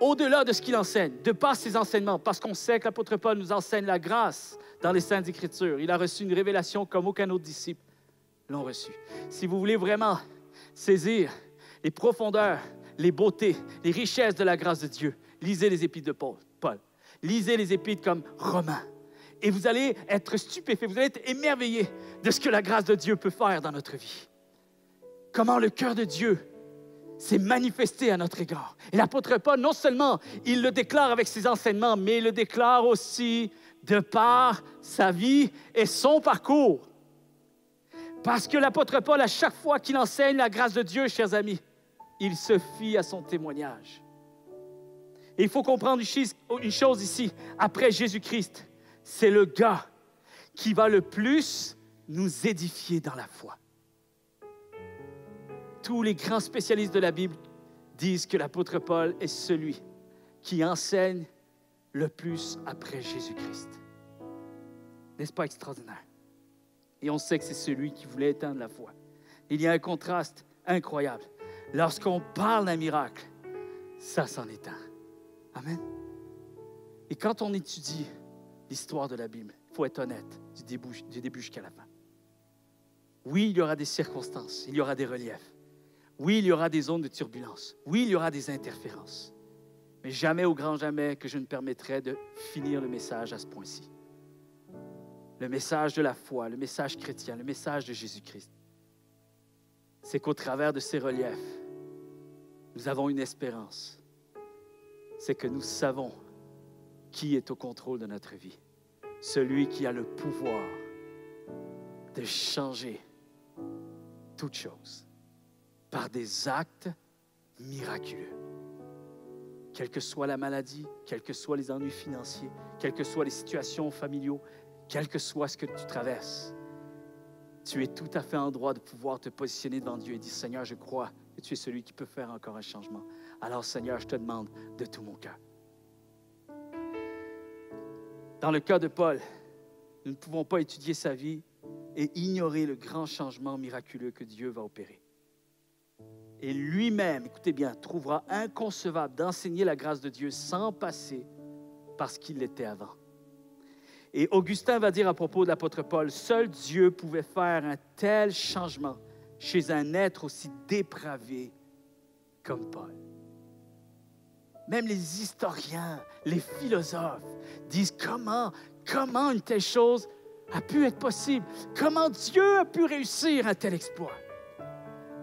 Speaker 2: Au-delà de ce qu'il enseigne, de par ses enseignements, parce qu'on sait que l'apôtre Paul nous enseigne la grâce dans les Saintes Écritures. Il a reçu une révélation comme aucun autre disciple l'ont reçu. Si vous voulez vraiment saisir les profondeurs, les beautés, les richesses de la grâce de Dieu, lisez les épîtres de Paul. Lisez les épîtres comme Romains. Et vous allez être stupéfait, vous allez être émerveillé de ce que la grâce de Dieu peut faire dans notre vie. Comment le cœur de Dieu s'est manifesté à notre égard. Et l'apôtre Paul, non seulement il le déclare avec ses enseignements, mais il le déclare aussi de par sa vie et son parcours. Parce que l'apôtre Paul, à chaque fois qu'il enseigne la grâce de Dieu, chers amis, il se fie à son témoignage. Et il faut comprendre une chose ici. Après Jésus-Christ, c'est le gars qui va le plus nous édifier dans la foi. Tous les grands spécialistes de la Bible disent que l'apôtre Paul est celui qui enseigne le plus après Jésus-Christ. N'est-ce pas extraordinaire? Et on sait que c'est celui qui voulait éteindre la foi. Il y a un contraste incroyable. Lorsqu'on parle d'un miracle, ça s'en éteint. Amen. Et quand on étudie l'histoire de la Bible, il faut être honnête du début jusqu'à la fin. Oui, il y aura des circonstances, il y aura des reliefs. Oui, il y aura des zones de turbulence. Oui, il y aura des interférences. Mais jamais, au grand jamais, que je ne permettrai de finir le message à ce point-ci. Le message de la foi, le message chrétien, le message de Jésus-Christ, c'est qu'au travers de ces reliefs, nous avons une espérance. C'est que nous savons qui est au contrôle de notre vie. Celui qui a le pouvoir de changer toutes choses par des actes miraculeux. Quelle que soit la maladie, quels que soient les ennuis financiers, quelles que soient les situations familiales, quel que soit ce que tu traverses, tu es tout à fait en droit de pouvoir te positionner devant Dieu et dire, Seigneur, je crois que tu es celui qui peut faire encore un changement. Alors, Seigneur, je te demande de tout mon cœur. Dans le cas de Paul, nous ne pouvons pas étudier sa vie et ignorer le grand changement miraculeux que Dieu va opérer. Et lui-même, écoutez bien, trouvera inconcevable d'enseigner la grâce de Dieu sans passer par ce qu'il l'était avant. Et Augustin va dire à propos de l'apôtre Paul, seul Dieu pouvait faire un tel changement chez un être aussi dépravé comme Paul. Même les historiens, les philosophes disent comment une telle chose a pu être possible? Comment Dieu a pu réussir un tel exploit?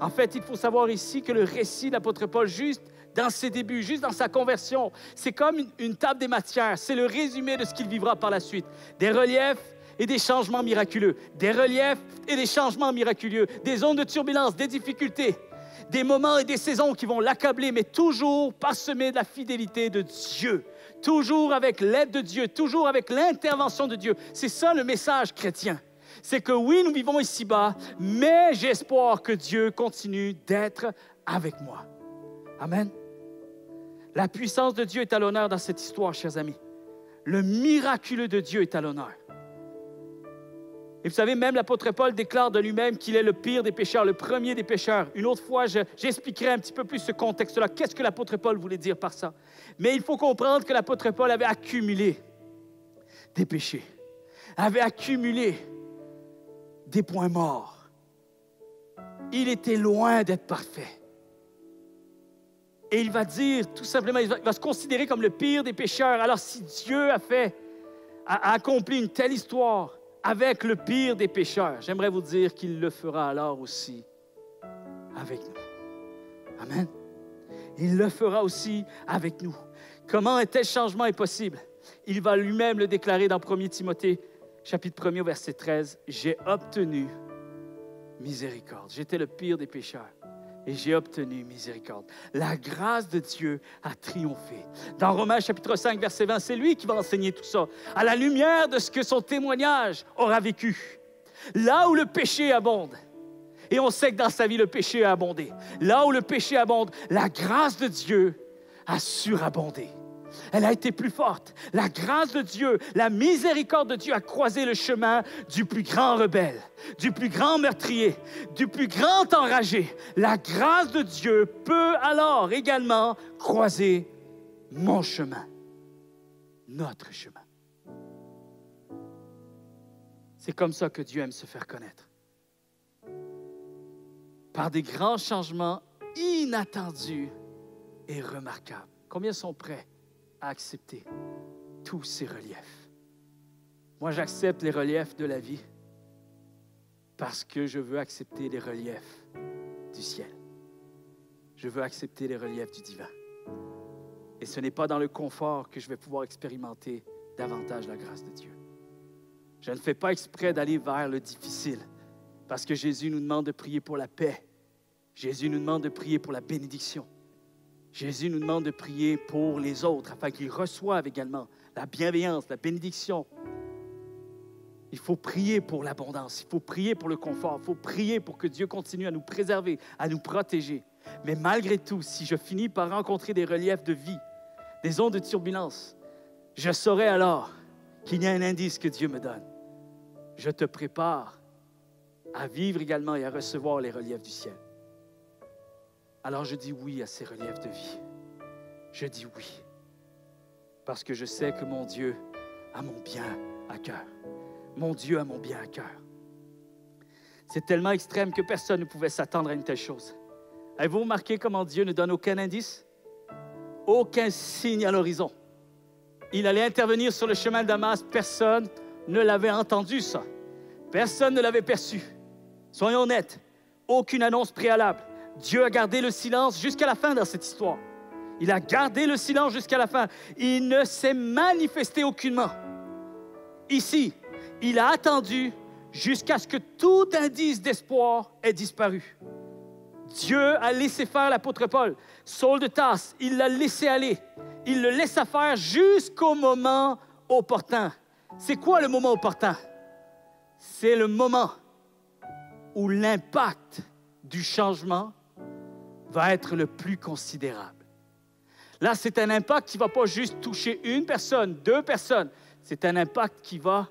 Speaker 2: En fait, il faut savoir ici que le récit de l'apôtre Paul, juste dans ses débuts, juste dans sa conversion, c'est comme une table des matières. C'est le résumé de ce qu'il vivra par la suite. Des reliefs et des changements miraculeux. Des reliefs et des changements miraculeux. Des zones de turbulence, des difficultés. Des moments et des saisons qui vont l'accabler, mais toujours parsemés de la fidélité de Dieu. Toujours avec l'aide de Dieu, toujours avec l'intervention de Dieu. C'est ça le message chrétien. C'est que oui, nous vivons ici-bas, mais j'ai espoir que Dieu continue d'être avec moi. Amen. La puissance de Dieu est à l'honneur dans cette histoire, chers amis. Le miraculeux de Dieu est à l'honneur. Et vous savez, même l'apôtre Paul déclare de lui-même qu'il est le pire des pécheurs, le premier des pécheurs. Une autre fois, j'expliquerai un petit peu plus ce contexte-là. Qu'est-ce que l'apôtre Paul voulait dire par ça? Mais il faut comprendre que l'apôtre Paul avait accumulé des péchés, avait accumulé des points morts. Il était loin d'être parfait. Et il va dire, tout simplement, il va se considérer comme le pire des pécheurs. Alors, si Dieu a accompli une telle histoire avec le pire des pécheurs, j'aimerais vous dire qu'il le fera alors aussi avec nous. Amen. Il le fera aussi avec nous. Comment un tel changement est possible? Il va lui-même le déclarer dans 1 Timothée, chapitre 1er, verset 13. « J'ai obtenu miséricorde. » J'étais le pire des pécheurs. Et j'ai obtenu miséricorde. La grâce de Dieu a triomphé. Dans Romains chapitre 5, verset 20, c'est lui qui va enseigner tout ça, à la lumière de ce que son témoignage aura vécu. Là où le péché abonde, et on sait que dans sa vie, le péché a abondé. Là où le péché abonde, la grâce de Dieu a surabondé. Elle a été plus forte. La grâce de Dieu, la miséricorde de Dieu a croisé le chemin du plus grand rebelle, du plus grand meurtrier, du plus grand enragé. La grâce de Dieu peut alors également croiser mon chemin, notre chemin. C'est comme ça que Dieu aime se faire connaître. Par des grands changements inattendus et remarquables. Combien sont prêts à accepter tous ces reliefs? Moi, j'accepte les reliefs de la vie parce que je veux accepter les reliefs du ciel. Je veux accepter les reliefs du divin. Et ce n'est pas dans le confort que je vais pouvoir expérimenter davantage la grâce de Dieu. Je ne fais pas exprès d'aller vers le difficile parce que Jésus nous demande de prier pour la paix. Jésus nous demande de prier pour la bénédiction. Jésus nous demande de prier pour les autres afin qu'ils reçoivent également la bienveillance, la bénédiction. Il faut prier pour l'abondance, il faut prier pour le confort, il faut prier pour que Dieu continue à nous préserver, à nous protéger. Mais malgré tout, si je finis par rencontrer des reliefs de vie, des ondes de turbulence, je saurai alors qu'il y a un indice que Dieu me donne. Je te prépare à vivre également et à recevoir les reliefs du ciel. Alors je dis oui à ces reliefs de vie. Je dis oui. Parce que je sais que mon Dieu a mon bien à cœur. Mon Dieu a mon bien à cœur. C'est tellement extrême que personne ne pouvait s'attendre à une telle chose. Avez-vous remarqué comment Dieu ne donne aucun indice? Aucun signe à l'horizon. Il allait intervenir sur le chemin de Damas. Personne ne l'avait entendu, ça. Personne ne l'avait perçu. Soyons honnêtes. Aucune annonce préalable. Dieu a gardé le silence jusqu'à la fin dans cette histoire. Il a gardé le silence jusqu'à la fin. Il ne s'est manifesté aucunement. Ici, il a attendu jusqu'à ce que tout indice d'espoir ait disparu. Dieu a laissé faire l'apôtre Paul. Saul de Tarse, il l'a laissé aller. Il le laissa faire jusqu'au moment opportun. C'est quoi le moment opportun? C'est le moment où l'impact du changement va être le plus considérable. Là, c'est un impact qui ne va pas juste toucher une personne, deux personnes. C'est un impact qui va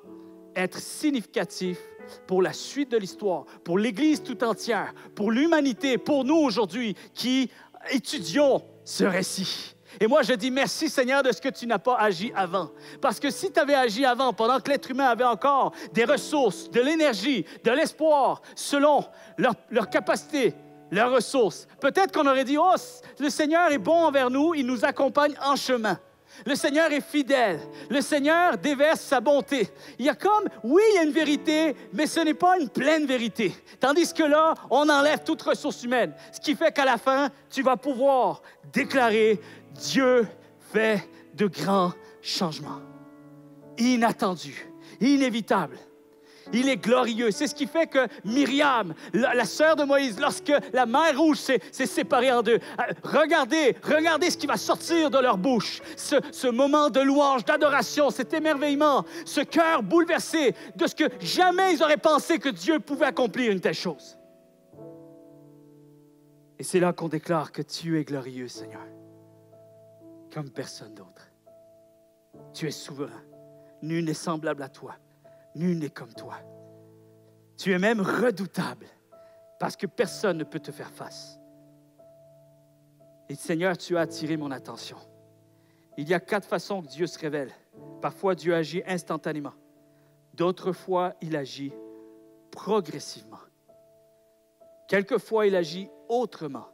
Speaker 2: être significatif pour la suite de l'histoire, pour l'Église tout entière, pour l'humanité, pour nous aujourd'hui qui étudions ce récit. Et moi, je dis merci, Seigneur, de ce que tu n'as pas agi avant. Parce que si tu avais agi avant, pendant que l'être humain avait encore des ressources, de l'énergie, de l'espoir, selon leur capacité, leurs ressources, peut-être qu'on aurait dit, oh, le Seigneur est bon envers nous, il nous accompagne en chemin. Le Seigneur est fidèle. Le Seigneur déverse sa bonté. Il y a comme, oui, il y a une vérité, mais ce n'est pas une pleine vérité. Tandis que là, on enlève toute ressource humaine. Ce qui fait qu'à la fin, tu vas pouvoir déclarer, Dieu fait de grands changements. Inattendus, inévitables. Il est glorieux. C'est ce qui fait que Myriam, la sœur de Moïse, lorsque la mer Rouge s'est séparée en deux, regardez ce qui va sortir de leur bouche. Ce moment de louange, d'adoration, cet émerveillement, ce cœur bouleversé de ce que jamais ils auraient pensé que Dieu pouvait accomplir une telle chose. Et c'est là qu'on déclare que tu es glorieux, Seigneur, comme personne d'autre. Tu es souverain. Nul n'est semblable à toi. Nul n'est comme toi. Tu es même redoutable parce que personne ne peut te faire face. Et Seigneur, tu as attiré mon attention. Il y a 4 façons que Dieu se révèle. Parfois, Dieu agit instantanément. D'autres fois, il agit progressivement. Quelquefois, il agit autrement.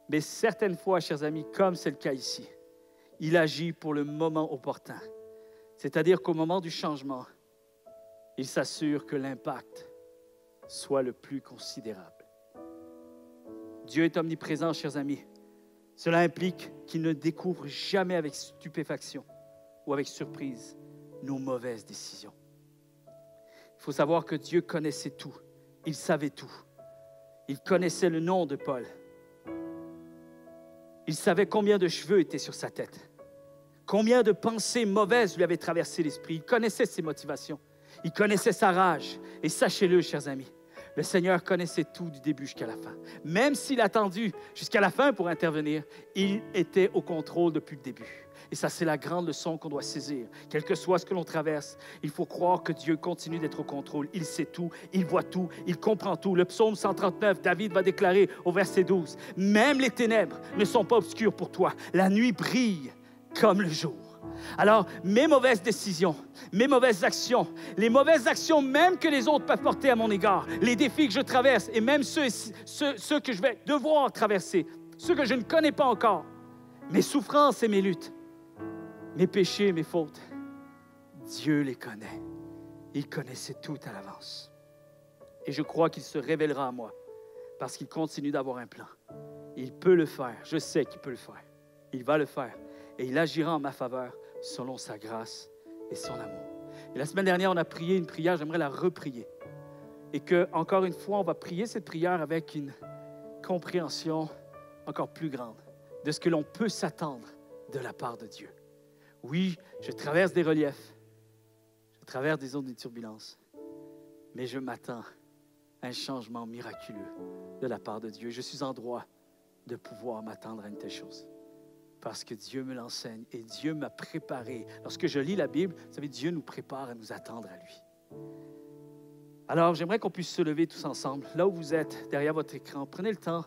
Speaker 2: Mais certaines fois, chers amis, comme c'est le cas ici, il agit pour le moment opportun. C'est-à-dire qu'au moment du changement, il s'assure que l'impact soit le plus considérable. Dieu est omniprésent, chers amis. Cela implique qu'il ne découvre jamais avec stupéfaction ou avec surprise nos mauvaises décisions. Il faut savoir que Dieu connaissait tout. Il savait tout. Il connaissait le nom de Paul. Il savait combien de cheveux étaient sur sa tête. Combien de pensées mauvaises lui avaient traversé l'esprit. Il connaissait ses motivations. Il connaissait sa rage. Et sachez-le, chers amis, le Seigneur connaissait tout du début jusqu'à la fin. Même s'il a attendu jusqu'à la fin pour intervenir, il était au contrôle depuis le début. Et ça, c'est la grande leçon qu'on doit saisir. Quel que soit ce que l'on traverse, il faut croire que Dieu continue d'être au contrôle. Il sait tout, il voit tout, il comprend tout. Le psaume 139, David va déclarer au verset 12, « Même les ténèbres ne sont pas obscures pour toi. La nuit brille comme le jour. » Alors, mes mauvaises décisions, mes mauvaises actions, les mauvaises actions même que les autres peuvent porter à mon égard, les défis que je traverse et même ceux que je vais devoir traverser, ceux que je ne connais pas encore, mes souffrances et mes luttes, mes péchés, mes fautes, Dieu les connaît. Il connaissait tout à l'avance. Et je crois qu'il se révélera à moi parce qu'il continue d'avoir un plan. Il peut le faire. Je sais qu'il peut le faire. Il va le faire. Et il agira en ma faveur selon sa grâce et son amour. Et la semaine dernière, on a prié une prière. J'aimerais la reprier. Et que, encore une fois, on va prier cette prière avec une compréhension encore plus grande de ce que l'on peut s'attendre de la part de Dieu. Oui, je traverse des reliefs, je traverse des zones de turbulence, mais je m'attends à un changement miraculeux de la part de Dieu. Je suis en droit de pouvoir m'attendre à une telle chose parce que Dieu me l'enseigne et Dieu m'a préparé. Lorsque je lis la Bible, vous savez, Dieu nous prépare à nous attendre à lui. Alors, j'aimerais qu'on puisse se lever tous ensemble, là où vous êtes, derrière votre écran. Prenez le temps,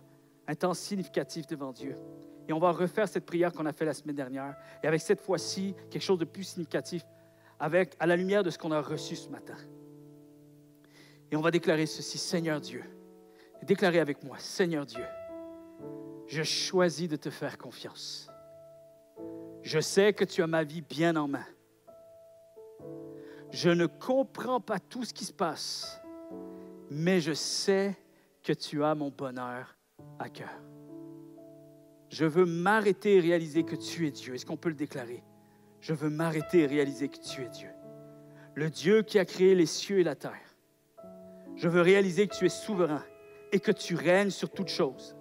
Speaker 2: un temps significatif devant Dieu. Et on va refaire cette prière qu'on a faite la semaine dernière. Et avec cette fois-ci, quelque chose de plus significatif, à la lumière de ce qu'on a reçu ce matin. Et on va déclarer ceci, Seigneur Dieu. Déclarez avec moi, Seigneur Dieu, je choisis de te faire confiance. Je sais que tu as ma vie bien en main. Je ne comprends pas tout ce qui se passe, mais je sais que tu as mon bonheur à cœur. Je veux m'arrêter et réaliser que tu es Dieu. Est-ce qu'on peut le déclarer? Je veux m'arrêter et réaliser que tu es Dieu. Le Dieu qui a créé les cieux et la terre. Je veux réaliser que tu es souverain et que tu règnes sur toutes choses.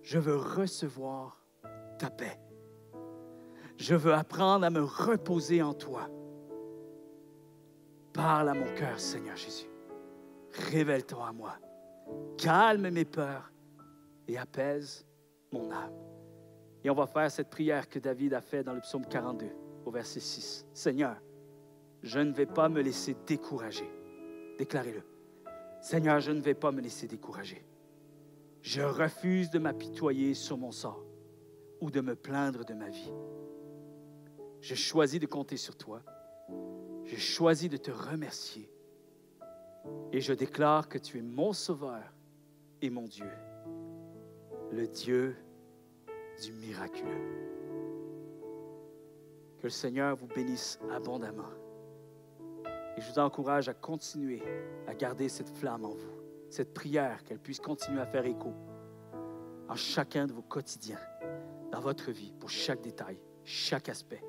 Speaker 2: Je veux recevoir ta paix. Je veux apprendre à me reposer en toi. Parle à mon cœur, Seigneur Jésus. Révèle-toi à moi. Calme mes peurs et apaise mon âme. Et on va faire cette prière que David a faite dans le psaume 42, au verset 6. Seigneur, je ne vais pas me laisser décourager. Déclarez-le. Seigneur, je ne vais pas me laisser décourager. Je refuse de m'apitoyer sur mon sort ou de me plaindre de ma vie. Je choisis de compter sur toi. Je choisis de te remercier. Et je déclare que tu es mon sauveur et mon Dieu. Le Dieu du miraculeux. Que le Seigneur vous bénisse abondamment. Et je vous encourage à continuer à garder cette flamme en vous, cette prière, qu'elle puisse continuer à faire écho en chacun de vos quotidiens, dans votre vie, pour chaque détail, chaque aspect.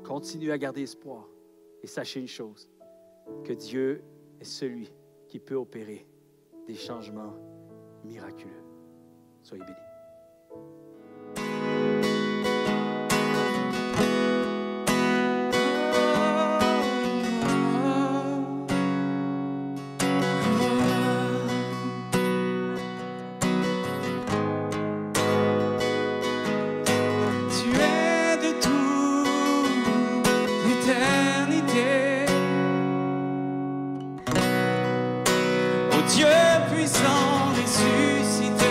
Speaker 2: Continuez à garder espoir et sachez une chose, que Dieu est celui qui peut opérer des changements miraculeux. Soyez bénis.
Speaker 3: Dieu puissant ressuscité,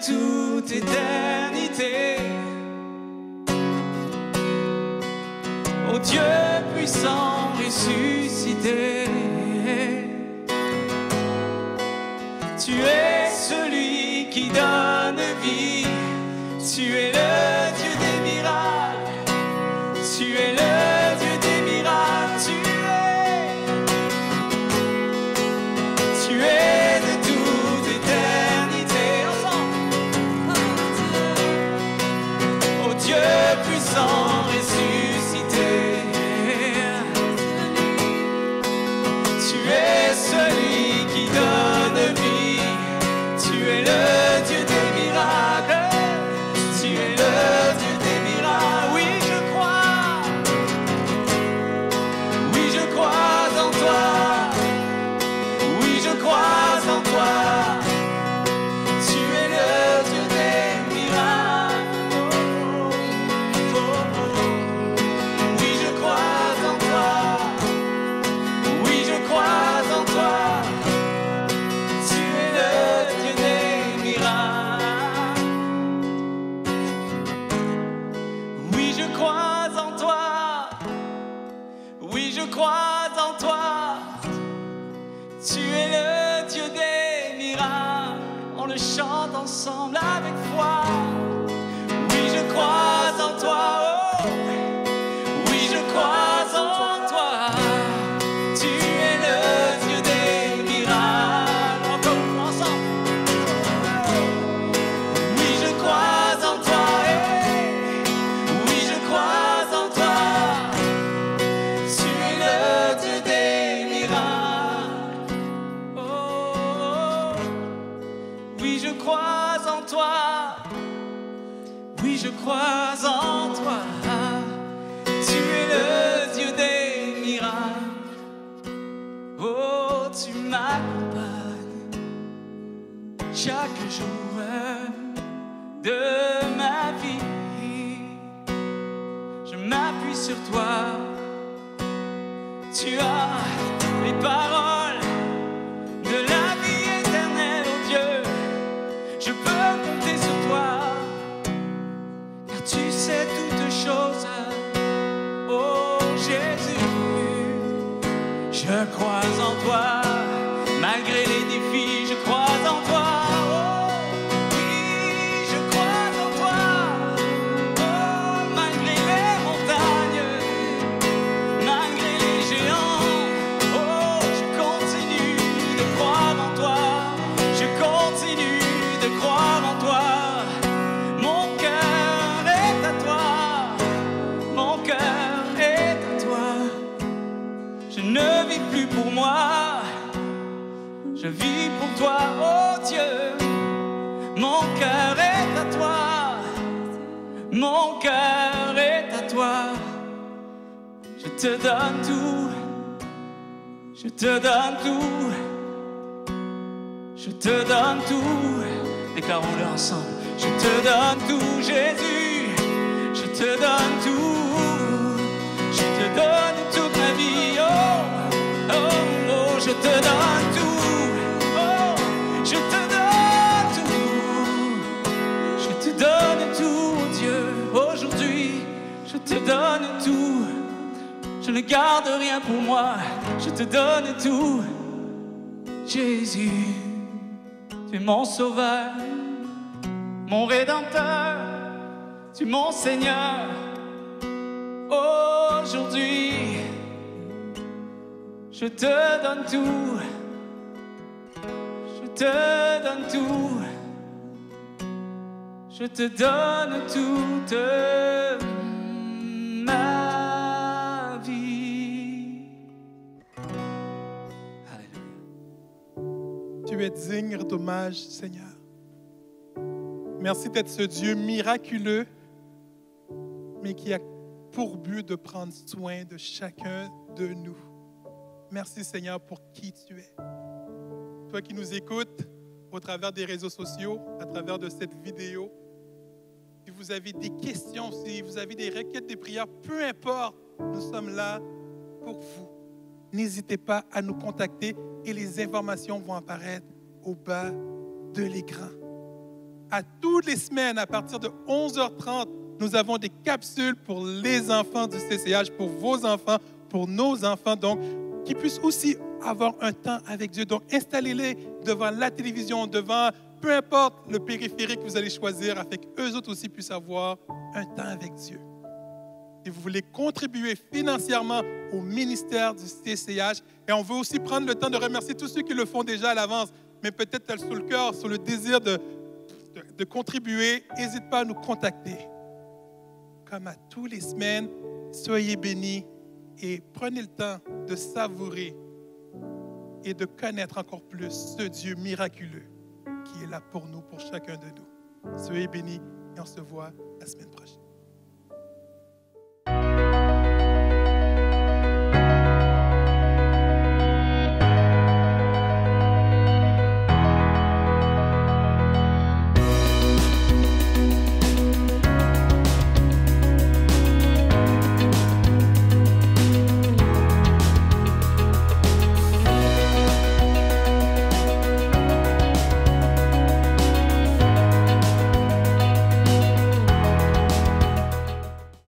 Speaker 2: toute éternité. Ô Dieu puissant ressuscité, tu es celui qui donne vie, tu es le Dieu des miracles, tu es le Dieu des miracles, tu es de toute éternité. Ensemble. Ô Dieu puissant ressuscité, tu es celui qui donne vie, tu es le Dieu des miracles, tu es le Dieu des miracles. Oui, je crois en toi, oui, je crois en toi, tu es le Dieu des miracles. Oh, oh, oh. Oui, je crois en toi, oui, je crois en toi. Tu es le Dieu des miracles. Oui, je crois en toi. Oui, je crois en toi. Tu es le Dieu des miracles. On le chante ensemble avec foi. Oui, je crois en toi. Oh, oui, je crois en toi. Tu es le Dieu des miracles. Encore une fois ensemble. Oui, je crois en toi. Oui, je crois en toi. Tu es le Dieu des miracles. Oh, oui, je crois en toi. Oui, je crois en toi. Tu es le Dieu des miracles. Oh, tu m'accompagnes chaque jour de ma vie. Je m'appuie sur toi. Tu as les paroles de la vie éternelle, oh Dieu. Je peux compter sur toi, car tu sais toutes choses. Oh Jésus, je crois en toi, malgré les défis, je crois en toi. Oh oui, je crois en toi. Oh, malgré les montagnes, malgré les géants, oh, je continue de croire en toi. Je continue de croire en toi. Mon cœur est à toi. Mon cœur est à toi. Je ne vis plus pour moi. Je vis pour toi, oh Dieu. Mon cœur est à toi. Mon cœur est à toi. Je te donne tout. Je te donne tout. Je te donne tout. Déclarons-le ensemble. Je te donne tout, Jésus. Je te donne tout. Je te donne toute ma vie. Oh, oh, oh, je te donne tout. Oh, je te donne tout. Je te donne tout, Dieu. Aujourd'hui, je te donne tout. Je ne garde rien pour moi. Je te donne tout, Jésus. Tu es mon sauveur, mon rédempteur. Tu es mon Seigneur. Aujourd'hui, je te donne tout. Je te donne tout. Je te donne toute ma vie. Alléluia.
Speaker 1: Tu es digne d'hommage, Seigneur. Merci d'être ce Dieu miraculeux, mais qui a pour but de prendre soin de chacun de nous. Merci, Seigneur, pour qui tu es. Toi qui nous écoutes au travers des réseaux sociaux, à travers de cette vidéo, si vous avez des questions, si vous avez des requêtes, des prières, peu importe, nous sommes là pour vous. N'hésitez pas à nous contacter et les informations vont apparaître au bas de l'écran. À toutes les semaines, à partir de 11h30, nous avons des capsules pour les enfants du CCH, pour vos enfants, pour nos enfants, donc, qui puissent aussi avoir un temps avec Dieu. Donc, installez-les devant la télévision, devant peu importe le périphérique que vous allez choisir, afin qu'eux autres aussi puissent avoir un temps avec Dieu. Si vous voulez contribuer financièrement au ministère du CCH, et on veut aussi prendre le temps de remercier tous ceux qui le font déjà à l'avance, mais peut-être sur le cœur, sur le désir de contribuer, n'hésite pas à nous contacter. Comme à tous les semaines, soyez bénis et prenez le temps de savourer et de connaître encore plus ce Dieu miraculeux qui est là pour nous, pour chacun de nous. Soyez bénis et on se voit la semaine prochaine.